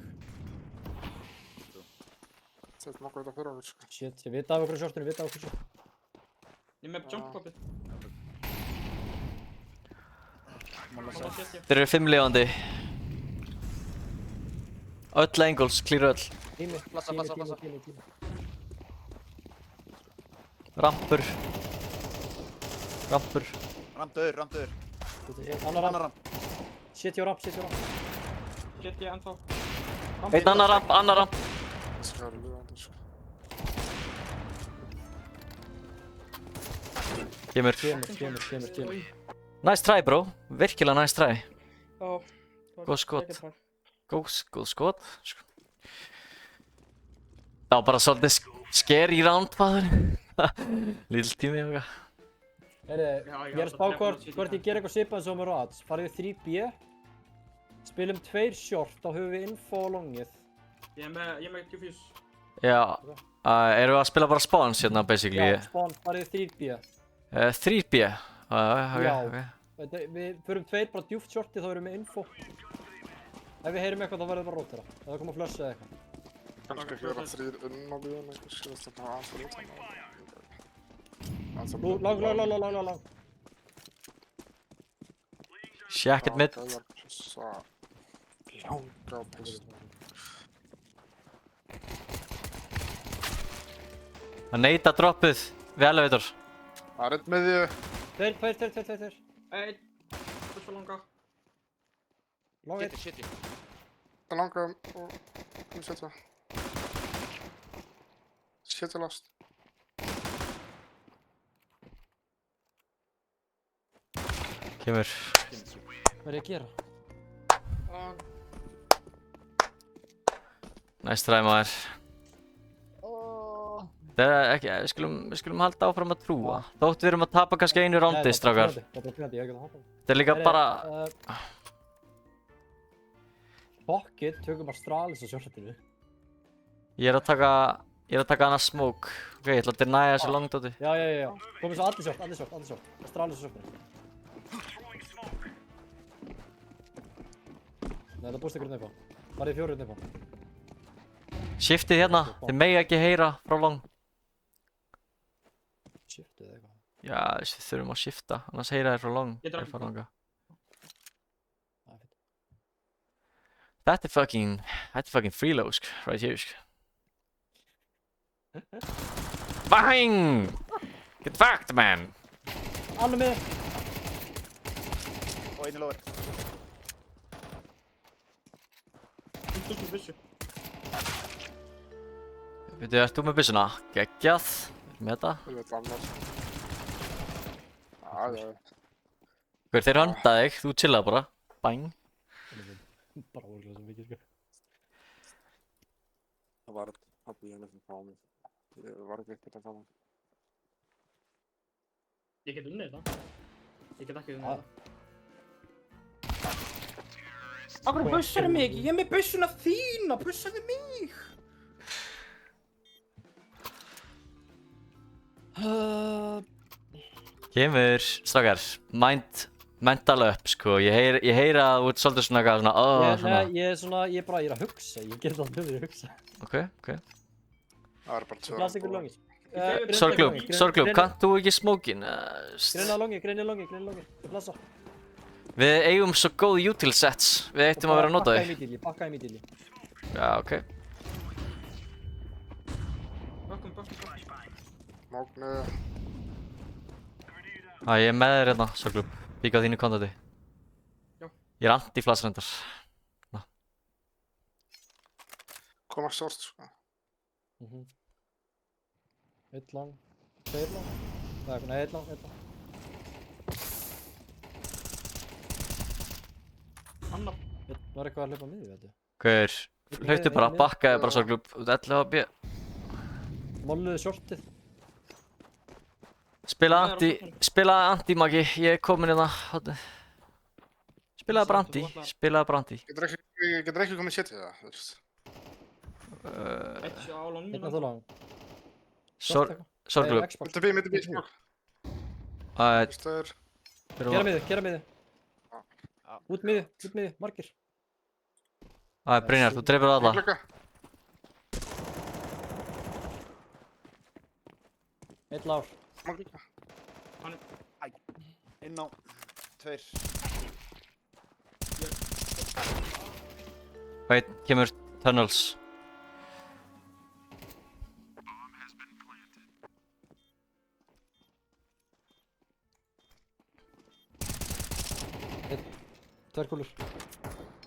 Þetta er nokkuð þetta fyrir okkur, sko. Shit, ég vita af okkur shortinu, Ég er með jumpopið. Þeir eru 5 lifandi. Öll angles, clear öll. Tími. Rampur. Rampur. Annar ramp. ramp. Shit, ég á ramp. Get ég ennþá. Einn annar ramp. Það skal vera lífandi, sko. Kemur. Kemur. Nice try, bro. Virkilega nice try. Já. Góð skot. Góð skot. Sko. Það var bara svolítið scary round, maður. Lítill tími, okkar. Ég er að spá hvort ég ger eitthvað svipað eins og með Rats. Farið við 3B. Spilum 2 short, þá höfum við info á longið. Ég er með diffuse. Já. Erum við að spila bara spawns hérna, basically? Já, spawn, farið við 3B. 3B? Já. Ok. Við förum 2 bara djúft shorti, þá erum við info. Ef við heyrum eitthvað, þá verður við bara rótera. Eða koma flush eða eitthvað. Kannski ekki vera 3 inn á bíðan, eitthvað, skilast þetta aðeins fyrir út hann. Lang. Shacket mid. Langa pist. Að neita droppið við elevator. Það er einn með því. Tveir. Einn. Pussa langa. Long Shit. Það er langa og... Hvernig setja? Setja last. Kemur. Hvað er ég að gera? Nice try, maður. Það er ekki, við skulum halda áfram að trúa. Þótt við erum að tapa kannski einu rándi, strákar. Það er bara pínandi, ég hef ekki að hoppa. Það er líka bara... Pocket, tökum bara stralis á shortinu. Ég er að taka hana smoke. Ok, ég ætla að deny þessu longdóti. Já. Komum svo allir short. Stralis á shortinu. Nei, það búst ykkur nefn á. Farið 4 nefn á. Shiftið hérna, þið megi ekki heyra frá long. Shiftið eða eitthvað. Já, við þurfum að shifta, annars heyra þér frá long. Ég drakk Þeir fara þangað. Það er fint. Þetta er fucking freeload, sko, right here, sko. Bang! Get fucked, man! Annar með! Og einu lower. Byssu. Veitu, ert þú með byssuna? Geggjað. Erum með þetta? Ég veit annar. Já. Hver þeir hönda þig, þú chillaði bara. Bang. Bara ógeðslega svo mikið, sko. Það var að bíða nefnum frá mig. Ég var ekki eitthvað saman. Ég get unnið þetta. Ég get ekki unnið þetta. Akkur bussar mig ekki? Ég er með bussuna þína, bussaði mig! Kemur, strákar, mental up, sko. Ég heyri að þú ert svolítið svona eitthvað svona, svona. Nei, ég er að hugsa, ég ger þetta alveg að hugsa. Ok. Það er bara tvö. Blast ykkur longis. Sorglúb, kannt þú ekki smókin? Greina longi, ég blassa. Við eigum svo góð util sets, við eittum að vera að nota þau. Bakka í mítilli. Já, ok. Móknu. Ég er með þér hérna, Sorglúb. Bíka á þínu kontati. Já. Ég er anti-flash reyndar. Koma sort, sko. Eitt lang, tveir lang. Nei, eitt lang. Annar. Var eitthvað að hlaupa miðju, veitu? Hver? Hlauptu bara, bakkaði bara Sorglúb. Út 11 á B. Molluðu shortið. Spilaði anti-magi, ég er komin hérna. Spilaði bara anti. Getur ekki komið sétt í það, þú veist. Eitt sjá á longinu. Einn að þú lang. Sorglúb. Mitt í bí, smók. Stöður. Gera miði. Út miði, margir. Brynjar, þú dreifir alla. Glugga. Eitt lár. Glugga. Inn á 2. Veit, kemur tunnels. Tvær kúlur.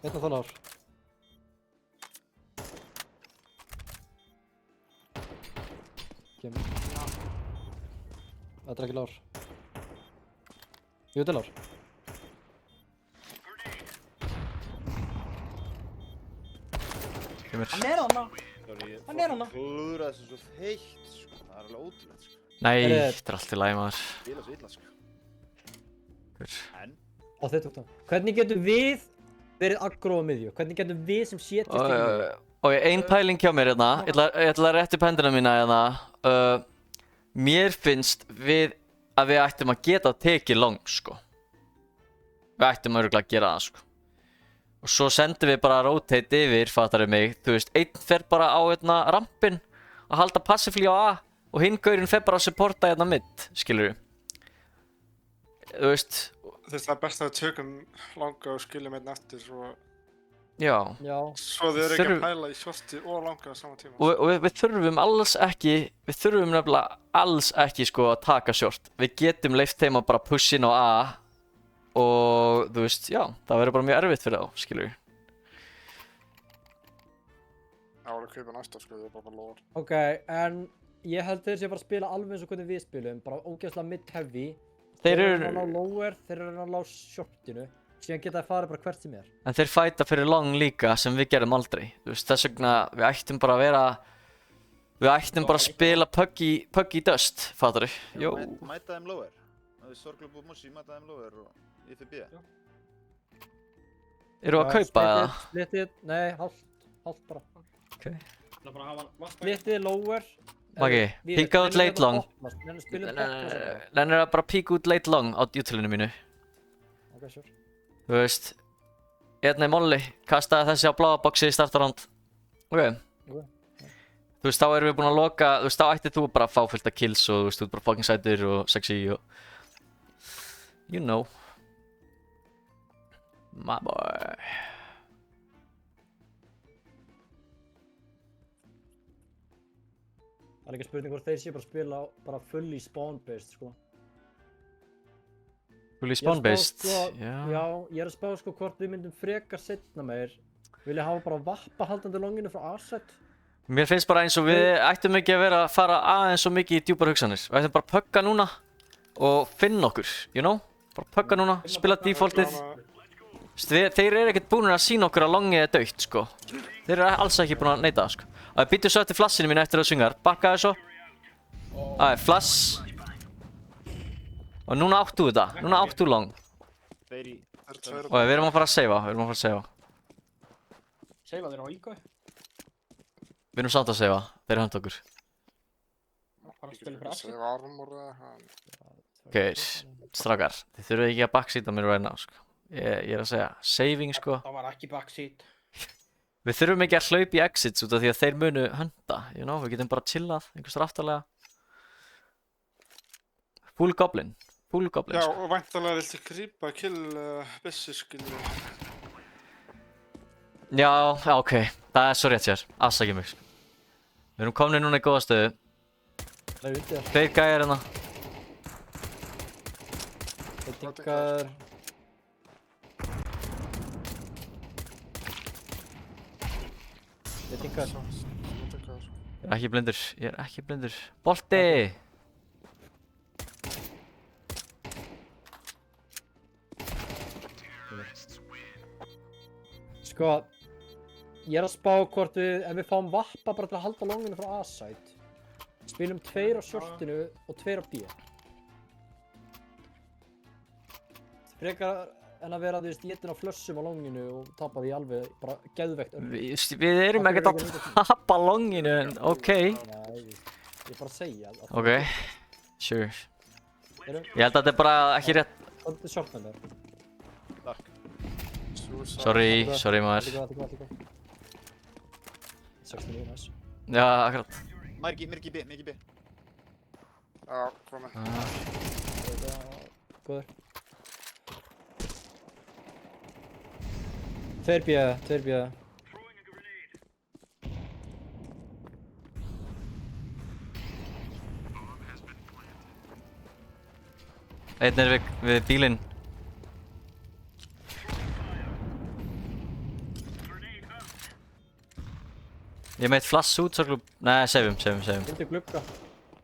Einn að þú lár. Kemur. Þetta er ekki lár. Jú, þetta er lár. Kemur. Hann er hana. Hann er hana. Klúðra þessu svo heitt, sko. Það er alveg ótrúlegt, sko. Nei, þetta er allt í lagi, maður. Spila svo illa, sko. En? Á þetta út á. Hvernig getum við verið aggro á miðju? Hvernig getum við sem sétist í miðju? Ein pæling hjá mér hérna. Ég ætla að rétta upp hendina mína hérna. Mér finnst að við ættum að geta tekið long, sko. Við ættum örugglega að gera það, sko. Og svo sendum við bara rotate yfir, fattarðu mig. Þú veist, einn fer bara á hérna rampinn að halda passively á A og hinn gaurinn fer bara að supporta hérna mid, skilur við. Þú veist. Það er best að við tökum langa og skiljum einn eftir svo... Já. Svo þau eru ekki að pæla í shorti og langa á sama tíma. Og við þurfum nefnilega alls ekki sko að taka short. Við getum leyft þeim að bara push inn á A og þú veist, já, það verður bara mjög erfitt fyrir þá, skilur við. Já, það er að kaupa næsta sko, það er bara lóðar. Ok, en ég held þeir sé bara að spila alveg eins og hvernig við spilum, bara ógeðslega mid-heavy. Þeir eru að ná lower, þeir eru að ná shortinu, síðan geta það farið bara hvert sem er. En þeir fæta fyrir long líka sem við gerum aldrei. Þú veist, þess vegna við ættum bara að spila Puggy Dust, fattar þú? Jó. Mæta þeim lower. Það er Sorglúb og Mossi, mæta þeim lower og ég fyrir B. Eru að kaupa það? Splittið, nei, hálft bara. Ok. Splittið, lower. Magi, píka út late long. Lennir að bara píka út late long á utilinu mínu. Ok, sure. Þú veist, hérna í molli, kastaði þessi á bláa boxi í startaround. Ok. Þú veist, þá erum við búin að loka, þú veist, þá ættið þú bara að fá fullt af kills og þú veist, þú ert bara fucking sætur og sexy og... You know. My boy. Það er ekki spurning hvort þeir sé bara að spila bara fully spawn-based, sko. Fully spawn-based? Já, ég er að spá sko hvort við myndum frekar seinna meir. Vilja hafa bara vappa haldandi longinu frá A-set. Mér finnst bara eins og við ættum ekki að vera að fara aðeins svo mikið í djúpar hugsanir. Við ættum bara að pugga núna og finna okkur, you know? Bara pugga núna, spila defaultið. Þeir eru ekkert búin að sína okkur að longið er dautt, sko. Þeir eru alls ekki búin að neita það, sko. Og ég býttu svo eftir flassinu mínu eftir að syngar. Bakkaði svo. Flass. Og núna áttu þetta, núna áttu long. Þeir í... Það eru tveir Og við erum að fara að seifa, við erum að fara að seifa. Seifa þeir á ígói. Við erum samt að seifa, þeir hönda okkur. Bara að spila fyrir Axel. Segja armor eða eitthvað. Ok, strákar, þið þurfum ekki að backseata mér right now, sko. Ég er að segja, saving, sko. Það var ekki backseat. Við þurfum ekki að hlaupa í exits út af því að þeir munu hönda, you know, við getum bara chillað, einhvers aftarlega. Full goblin, Já, sko. og væntanlega viltu grípa kill byssu, skilju. Já, ok, það er svo rétt sér, afsakið mig, sko. Við erum komin núna í góða stöðu. Það er undir. Tveir gæjar hérna. Þeir tingar. Þeir tingar. Ég er ekki blindur, ég er ekki blindur. Bolti! Sko, ég er að spá hvort ef við fáum vappa bara til að halda longinu frá A-side. Spilum 2 á shortinu og 2 á B. Frekar en að vera, þú veist, étin á flössum á longinu og tapa því alveg bara geðveikt öll. Við erum ekkert að tapa longinu, en ok. Nei, ég er bara að segja. Ok, sure. Erum, Ég held að þetta er bara ekki rétt. hvað er short með mér? Dark. Sorry maður. Þetta er 69, næs. Já, akkurat. Mér ekki B, mér ekki B. Já, komið. Góður. 2 B, 2 B. Einn er við bílinn. Ég meit flass út, svo klub... Nei, seifum. Undir glugga.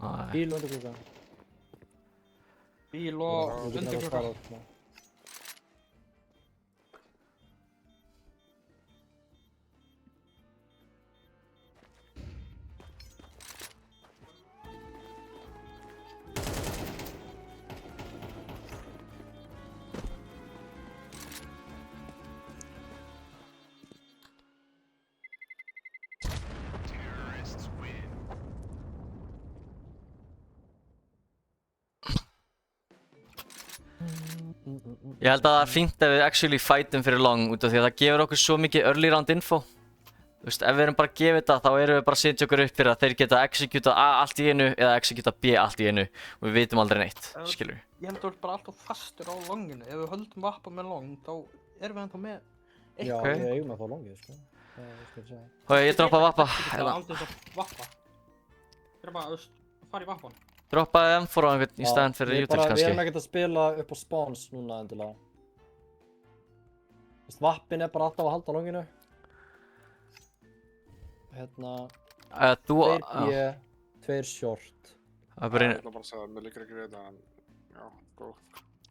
Æ. Bíl undir glugga. Bíl og undir klukka. Ég held að það er fínt ef við actually fightum fyrir long út af því að það gefur okkur svo mikið early round info. Þú veist, ef við erum bara að gefa þetta þá erum við bara að setja okkur upp fyrir að þeir geta executa A allt í einu eða executa B allt í einu og við vitum aldrei neitt, skilur við. Ég held að þú ert bara alltaf fastur á longinu. Ef við höldum vappa með long, þá erum við ennþá með Já, Ok. við eigum að fá longið, sko. Það skal ég segja. Ok, ég droppa vappa. Það án þess að vappa. Það er bara, þú veist, fara í vappan. Droppaði M4 á einhvern í staðinn fyrir Við YouTube Við kannski. erum ekkert að spila upp á spawns núna endilega. Þú veist, vappin er bara alltaf að halda longinu. Hérna, Þú... 2 B, 2 short. Það er bara Ég einu... ætla bara að segja að mér líkar ekki við þetta, en já, góð.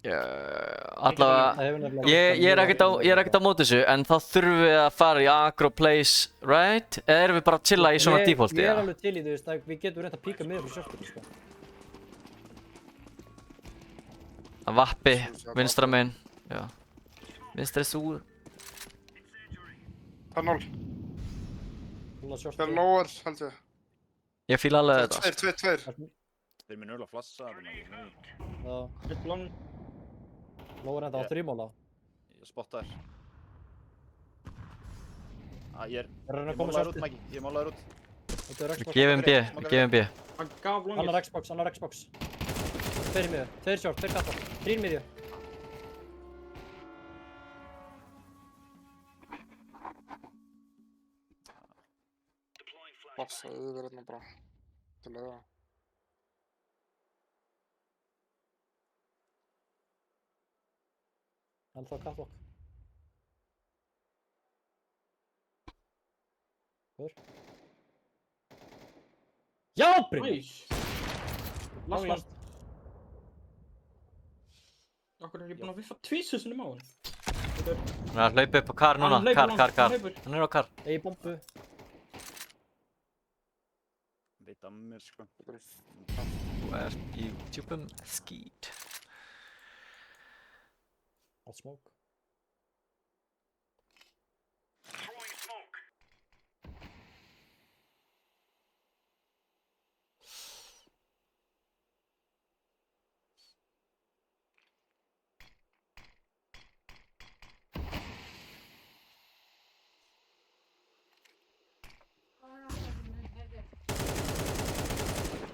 Allavega... Það hefur nefnilega Ég er ekkert á móti þessu, en þá þurfum við að fara í aggro place, right? Eða erum við bara að chilla í svona defaulti, Ég er eða? alveg til í, þú veist, að við getum reynt að píka miður fyrir shortinu, sko. Að vappi, vinstra megin, já. Vinstri súr. Það er 0. Núna Það er shortinu. lower, held ég. Ég fíla alveg Það þetta. er 2. Þeir munu öll að flassa þetta maður. Já, Upp long. lower enda á 3 móla. Ég spotta þér. Ég er... Er hann Ég að koma málaður út, shortið? Maggi. Ég málaður út. Þetta er Xbox. Gefum B. Hann gaf longið. Annar Xbox, annar Xbox. 2 í miður, 2 short, 2 kappa, 3 í miðju. Passa yfir hérna bara. Til að vera. Ennþá catwalk. Hvor? Já, Brynjar! Næs. Last. Okkur er ég búinn að viffa tvísusunum á hann. Hann er að hlaupa upp á kar núna. Hann hleypur Kar. hann hleypur. Hann er á kar. Egi bombu. Veit að mér, sko. Þú ert í djúpum skít. All smoke.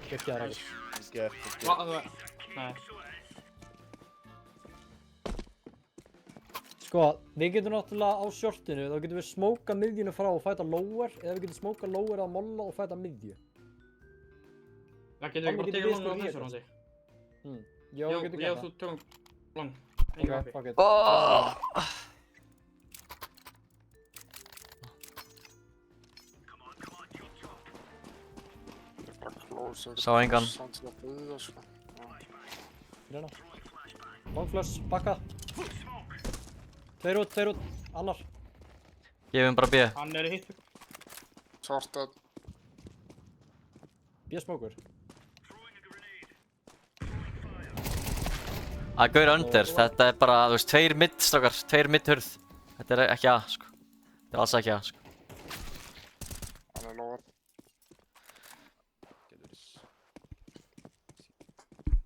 Geggjaður ekki. Gert, Nei. Sko, við getum náttúrulega á shortinu, þá getum við smóka miðjunu frá og fæta lower, eða við getum smóka lower að molla og fæta miðju. Það getur ekki bara tekið long á þessu rándi. Já, við getum Ég gert og þú tökum long. það. Ok, fuck it. Bara close. Sá engan. Samt til að byggja, sko. Reyna. Long flush, bakka. Tveir út, annar. Gefum bara B. Hann í hittu. Svarta. B-smókur. Að gaur under, þetta er bara, þú veist, 2 mid strákar, 2 mid hurð. Þetta er ekki A, sko. Þetta er alls ekki A, sko. Hann lower. Getur verið.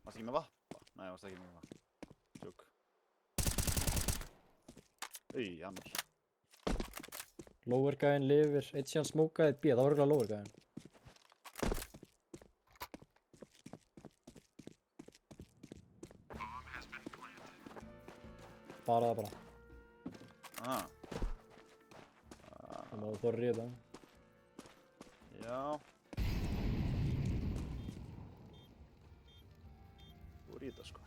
Varstu ekki með vatn? Nei, varstu ekki með vatn. Tjók. Annar. Lower gæðin lifir, eitt síðan smókaði B, það var örugglega lower gæðin. Bara það bara. Þannig að þú þorir í þetta. Já. Þú er í þetta, sko.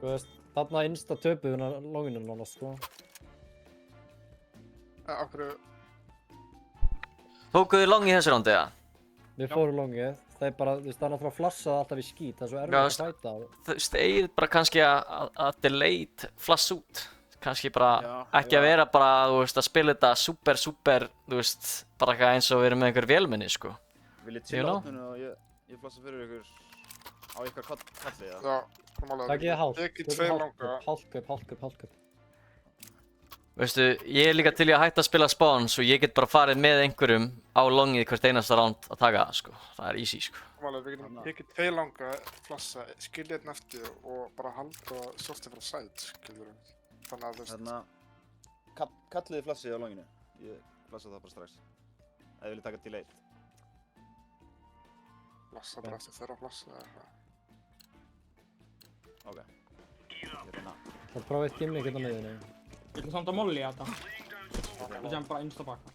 Þú veist, þarna innsta töpuð hún að longinu nánast, sko. Akkur, Tókuðu long í þessu rándi, eða? Við fórum longið, það er bara, þú veist, það er náttúrulega flassað alltaf í skít, það er svo erfitt Já, að fæta. Þú veist, eigið bara kannski að delete flass út. Kannski bara Já, ekki að já. vera bara, þú veist, að spila þetta super, þú veist, bara eitthvað eins og við erum með einhver vélmenni, sko. Viljið You til know? átnunu og ég flassa fyrir ykkur á ykkar kalli, eða? já, komalega. Takk ég hálf, Ekki 2 langa. hálf. Veistu, ég er líka til í að hætta að spila spawn, svo ég get bara farið með einhverjum á longið hvert einasta round að taka það, sko. Það er easy, sko. Komalega, við getum ekki 2 langa, flassa, skilja einn eftir og bara halda sorti frá side, skilur við. Þannig að þú veist, Þarna, kalliði flassið á longinu. Ég flassa það bara strax. Ef þið viljið taka til 1. flassa bara eftir þeirra flassa eða eitthvað. Ok. Ég reyna. Það prófa eitt gimmi ekkert á miðjunni. Ég ætlum samt að molli þetta. Og sem bara innsta baka.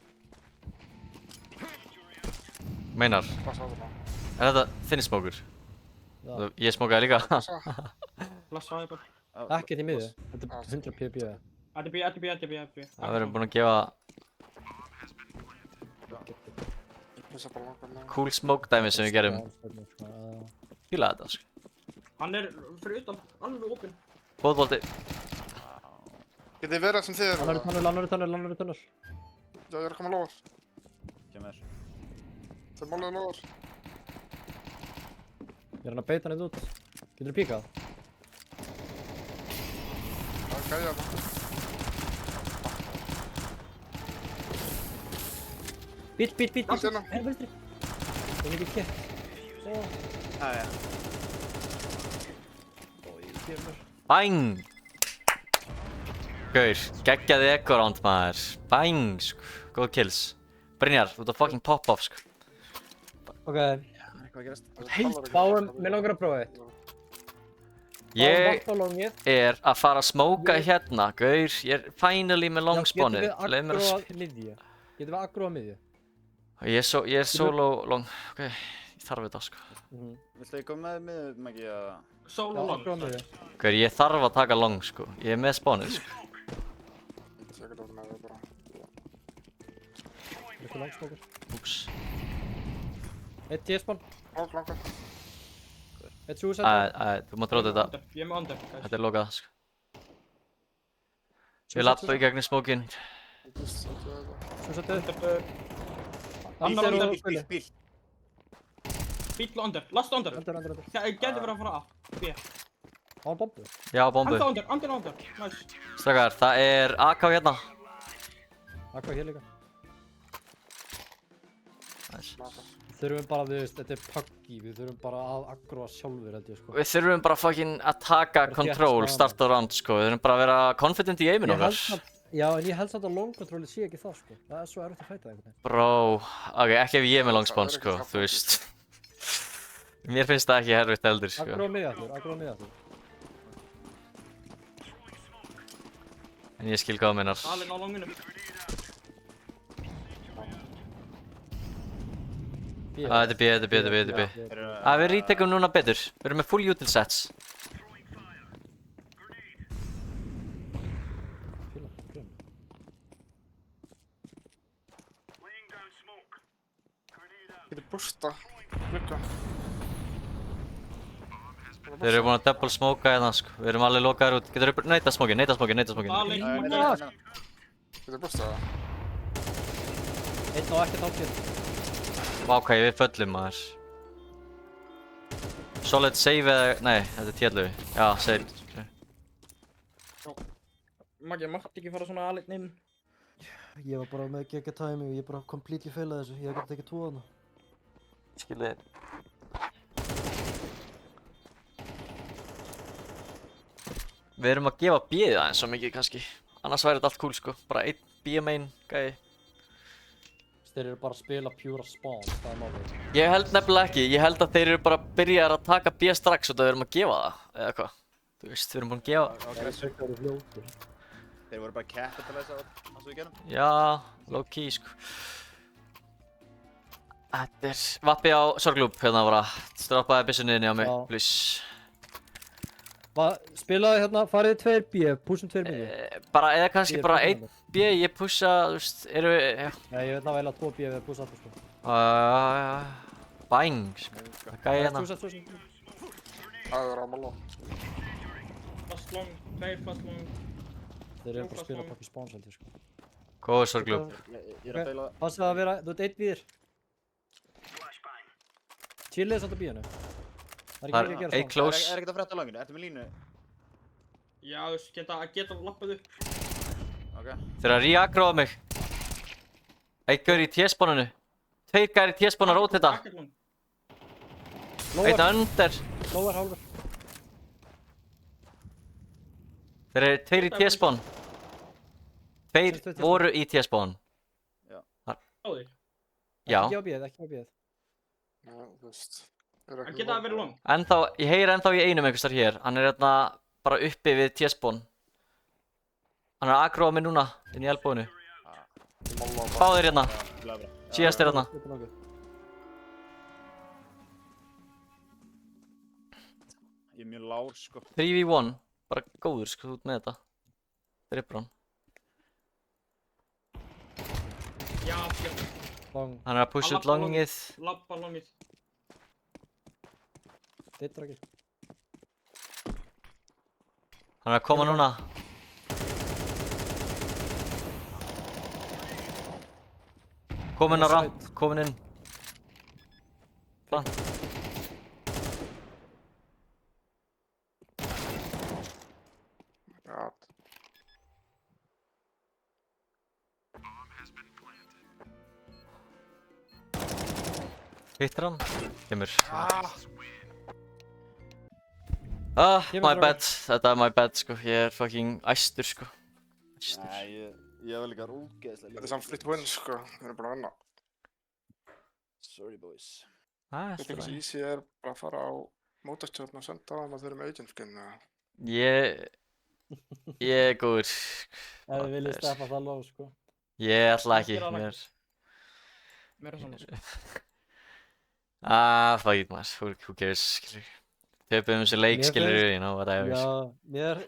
Meinar, Flassa á þetta. er þetta þinni smókur? Já. Ég smókaði líka. Flassa. Flassa á þetta. Ekkert í miðju, þetta er 100 pp. Þetta er B. Það verðum búin að gefa Flassa bara langa með. cool smoke dæmi sem við gerum. Fíla þetta, sko. Hann er fyrir utan, alveg opinn. Bóðbolti. Getið verið sem þið eru Annar það? tunnel. Já, ég er að koma lower. Kemur. Þeir máluðu lower. Ég er hann að beita hann út. Getur þú píkað? Það er gæja það. Bíll. Allt hérna. Vinstri. Það er mikið kett. Æja. Bang! Gaur, geggjaði echo-round maður. Bang, sko. Góð kills. Brynjar, þú ert að fucking pop-off, sko. Ok, Hvað gerast? báum, mér langar að prófa eitt. Ég Báum á longið. er að fara að smóka hérna, gaur. Ég er finally með long spawnið. Getum Leið mér við að aggro á miðju? Getum við aggro á miðju? Ég er solo long. Ok, ég þarf þetta, sko. Viltu ég koma með Maggi að... Solo Já, long. aggro á miðju. Gaur, ég þarf að taka long, sko. Ég er með spawnið, sko. Ég get það með það bara. Eitthvað langsmókur. Úps. Eitt T-spawn, Hálf langa. eitt suicide. Þú mátt róta þetta. Ég er með under, guys. Þetta er lokað, sko. Ég lappa í gegnum smókin. Suicide. Under, Under Bíl, og bíl, spili. Bíl. Bíl og under, last under. Under. Gæti verið að fara A. B. Á hann bombu. Já, bombu. Enda under. Nice. Strákar, það er AK hérna. Aqua hér líka. Nice. Við þurfum bara, við veist, þetta er puggy, við þurfum bara að aggroa sjálfur held ég sko. Við þurfum bara fucking að taka Bara control, þétt start á round, sko. Við þurfum bara að vera confident í aiminu Ég held okkar. samt, já, en ég held samt að long controlið sé ekki það sko. Það er svo erfitt að fæta það einhvern veginn. Bro, ok, ekki ef ég er með long spawn, Það er sko, ekki þú veist. Mér finnst það ekki herfitt heldur, sko. Aggroa miðaftur. En ég skil hvað það meinar. Alinn á longinu. Þetta er B. Við retekum núna betur. Við erum með full util sets. Getur bústa. Glugga. Þeir eru búin að double smoka hérna, sko. Við erum alveg lokaðir út. Getur upp, neita smokið. Alinn, Getur bústa það. Einn á ekkert ákveð. Vá, hvað við föllum, maður. Solid save eða, nei, þetta er télöfi. Já, save. Maggi, mátti ekki fara svona alinn inn. Ég var bara með gegga timing og ég bara completely failaði þessu. Ég gæti ekki tóða hana. Skilðið. Við erum að gefa B-ið aðeins svo mikið, kannski. Annars væri þetta allt cool, sko. Bara einn B-main, gæði. Þeir eru bara að spila pure spawn, það er málið. Ég held nefnilega ekki, ég held að þeir eru bara byrjar að taka B strax og það við erum að gefa það, eða hvað. Þú veist, við erum búin að gefa. Það er sökkaður fljótur. Þeir voru bara capitalize á það sem við gerum. Já, low key, sko. Þetta er vappi á sorglúp, hérna bara. Stroppaði byssunniðinni á mig, Já. please. Spilaði hérna, farið 2 B, pushum 2 B. Bara, eða kannski bara 1 B, ég pussa, þú veist, erum við, já. Nei, ég vil náða 2 B við að pussa aftur sko. Bang, sko. Það gæði hérna. Það er ámála. Fast long, 2 fast long. Þeir eru bara að spila pakki spawns held ég sko. Góður sorglúp. Ég er að beila það. Passa að vera, þú ert 1 B-ir. Chillið samt á B-inu. Það Það er ekki að er gera eitt spawns. close. Er ekkert að frétta á langinu? Ertu með línu? Já, þú veist, geta lappað upp. Ok. Þeir eru að re-aggroa mig. Einn gaur í T-spáninu. 2 gæri í T-spánu að róta þetta. Ekkert long. Einn under. Lower hálfur. Þeir eru 2 í T-spán. 2 voru í T-spán. Á því. Já. Ekki á B-ið, ekki á B-ið. Já, þú veist. Það geta verið long. Ennþá, ég heyri ennþá í einum einhvers þar hér. Hann er hérna bara uppi við T-spán. Hann er að aggroa mig núna, inn í elbóinu. Báðir hérna. Blabra. Síðast er hérna. Ég er mjög lár, sko. 3v1. Bara góður, sko, út með þetta. Drippur hann. Já, shit. Long, Hann er að pusha út longið. Lappa longið. deittur ekki. Hann er að koma núna. Komin á ramp, komin inn. Plant. Já, Hittir hann. Kemur. Kemur My strákar. bad. Þetta er my bad, sko. Ég er fucking æstur, sko. Æstur. Nei, ég var líka ógeðslega þetta er samt fritt win, sko. Við erum búin að vinna. Sorry, boys. Það Þetta er er easy er bara að fara á mótastjórn og senda á þeim að þeir eru með agent skin. Ég er góður. Ef þið viljið steppa það lóð sko. Ég ætla ekki, Gera það mér. Meira svona, sko. Fuck it, maður. Who cares, skilur. Töpum þessu leik, Mér skilur, finnst- you know, whatever. Já, mér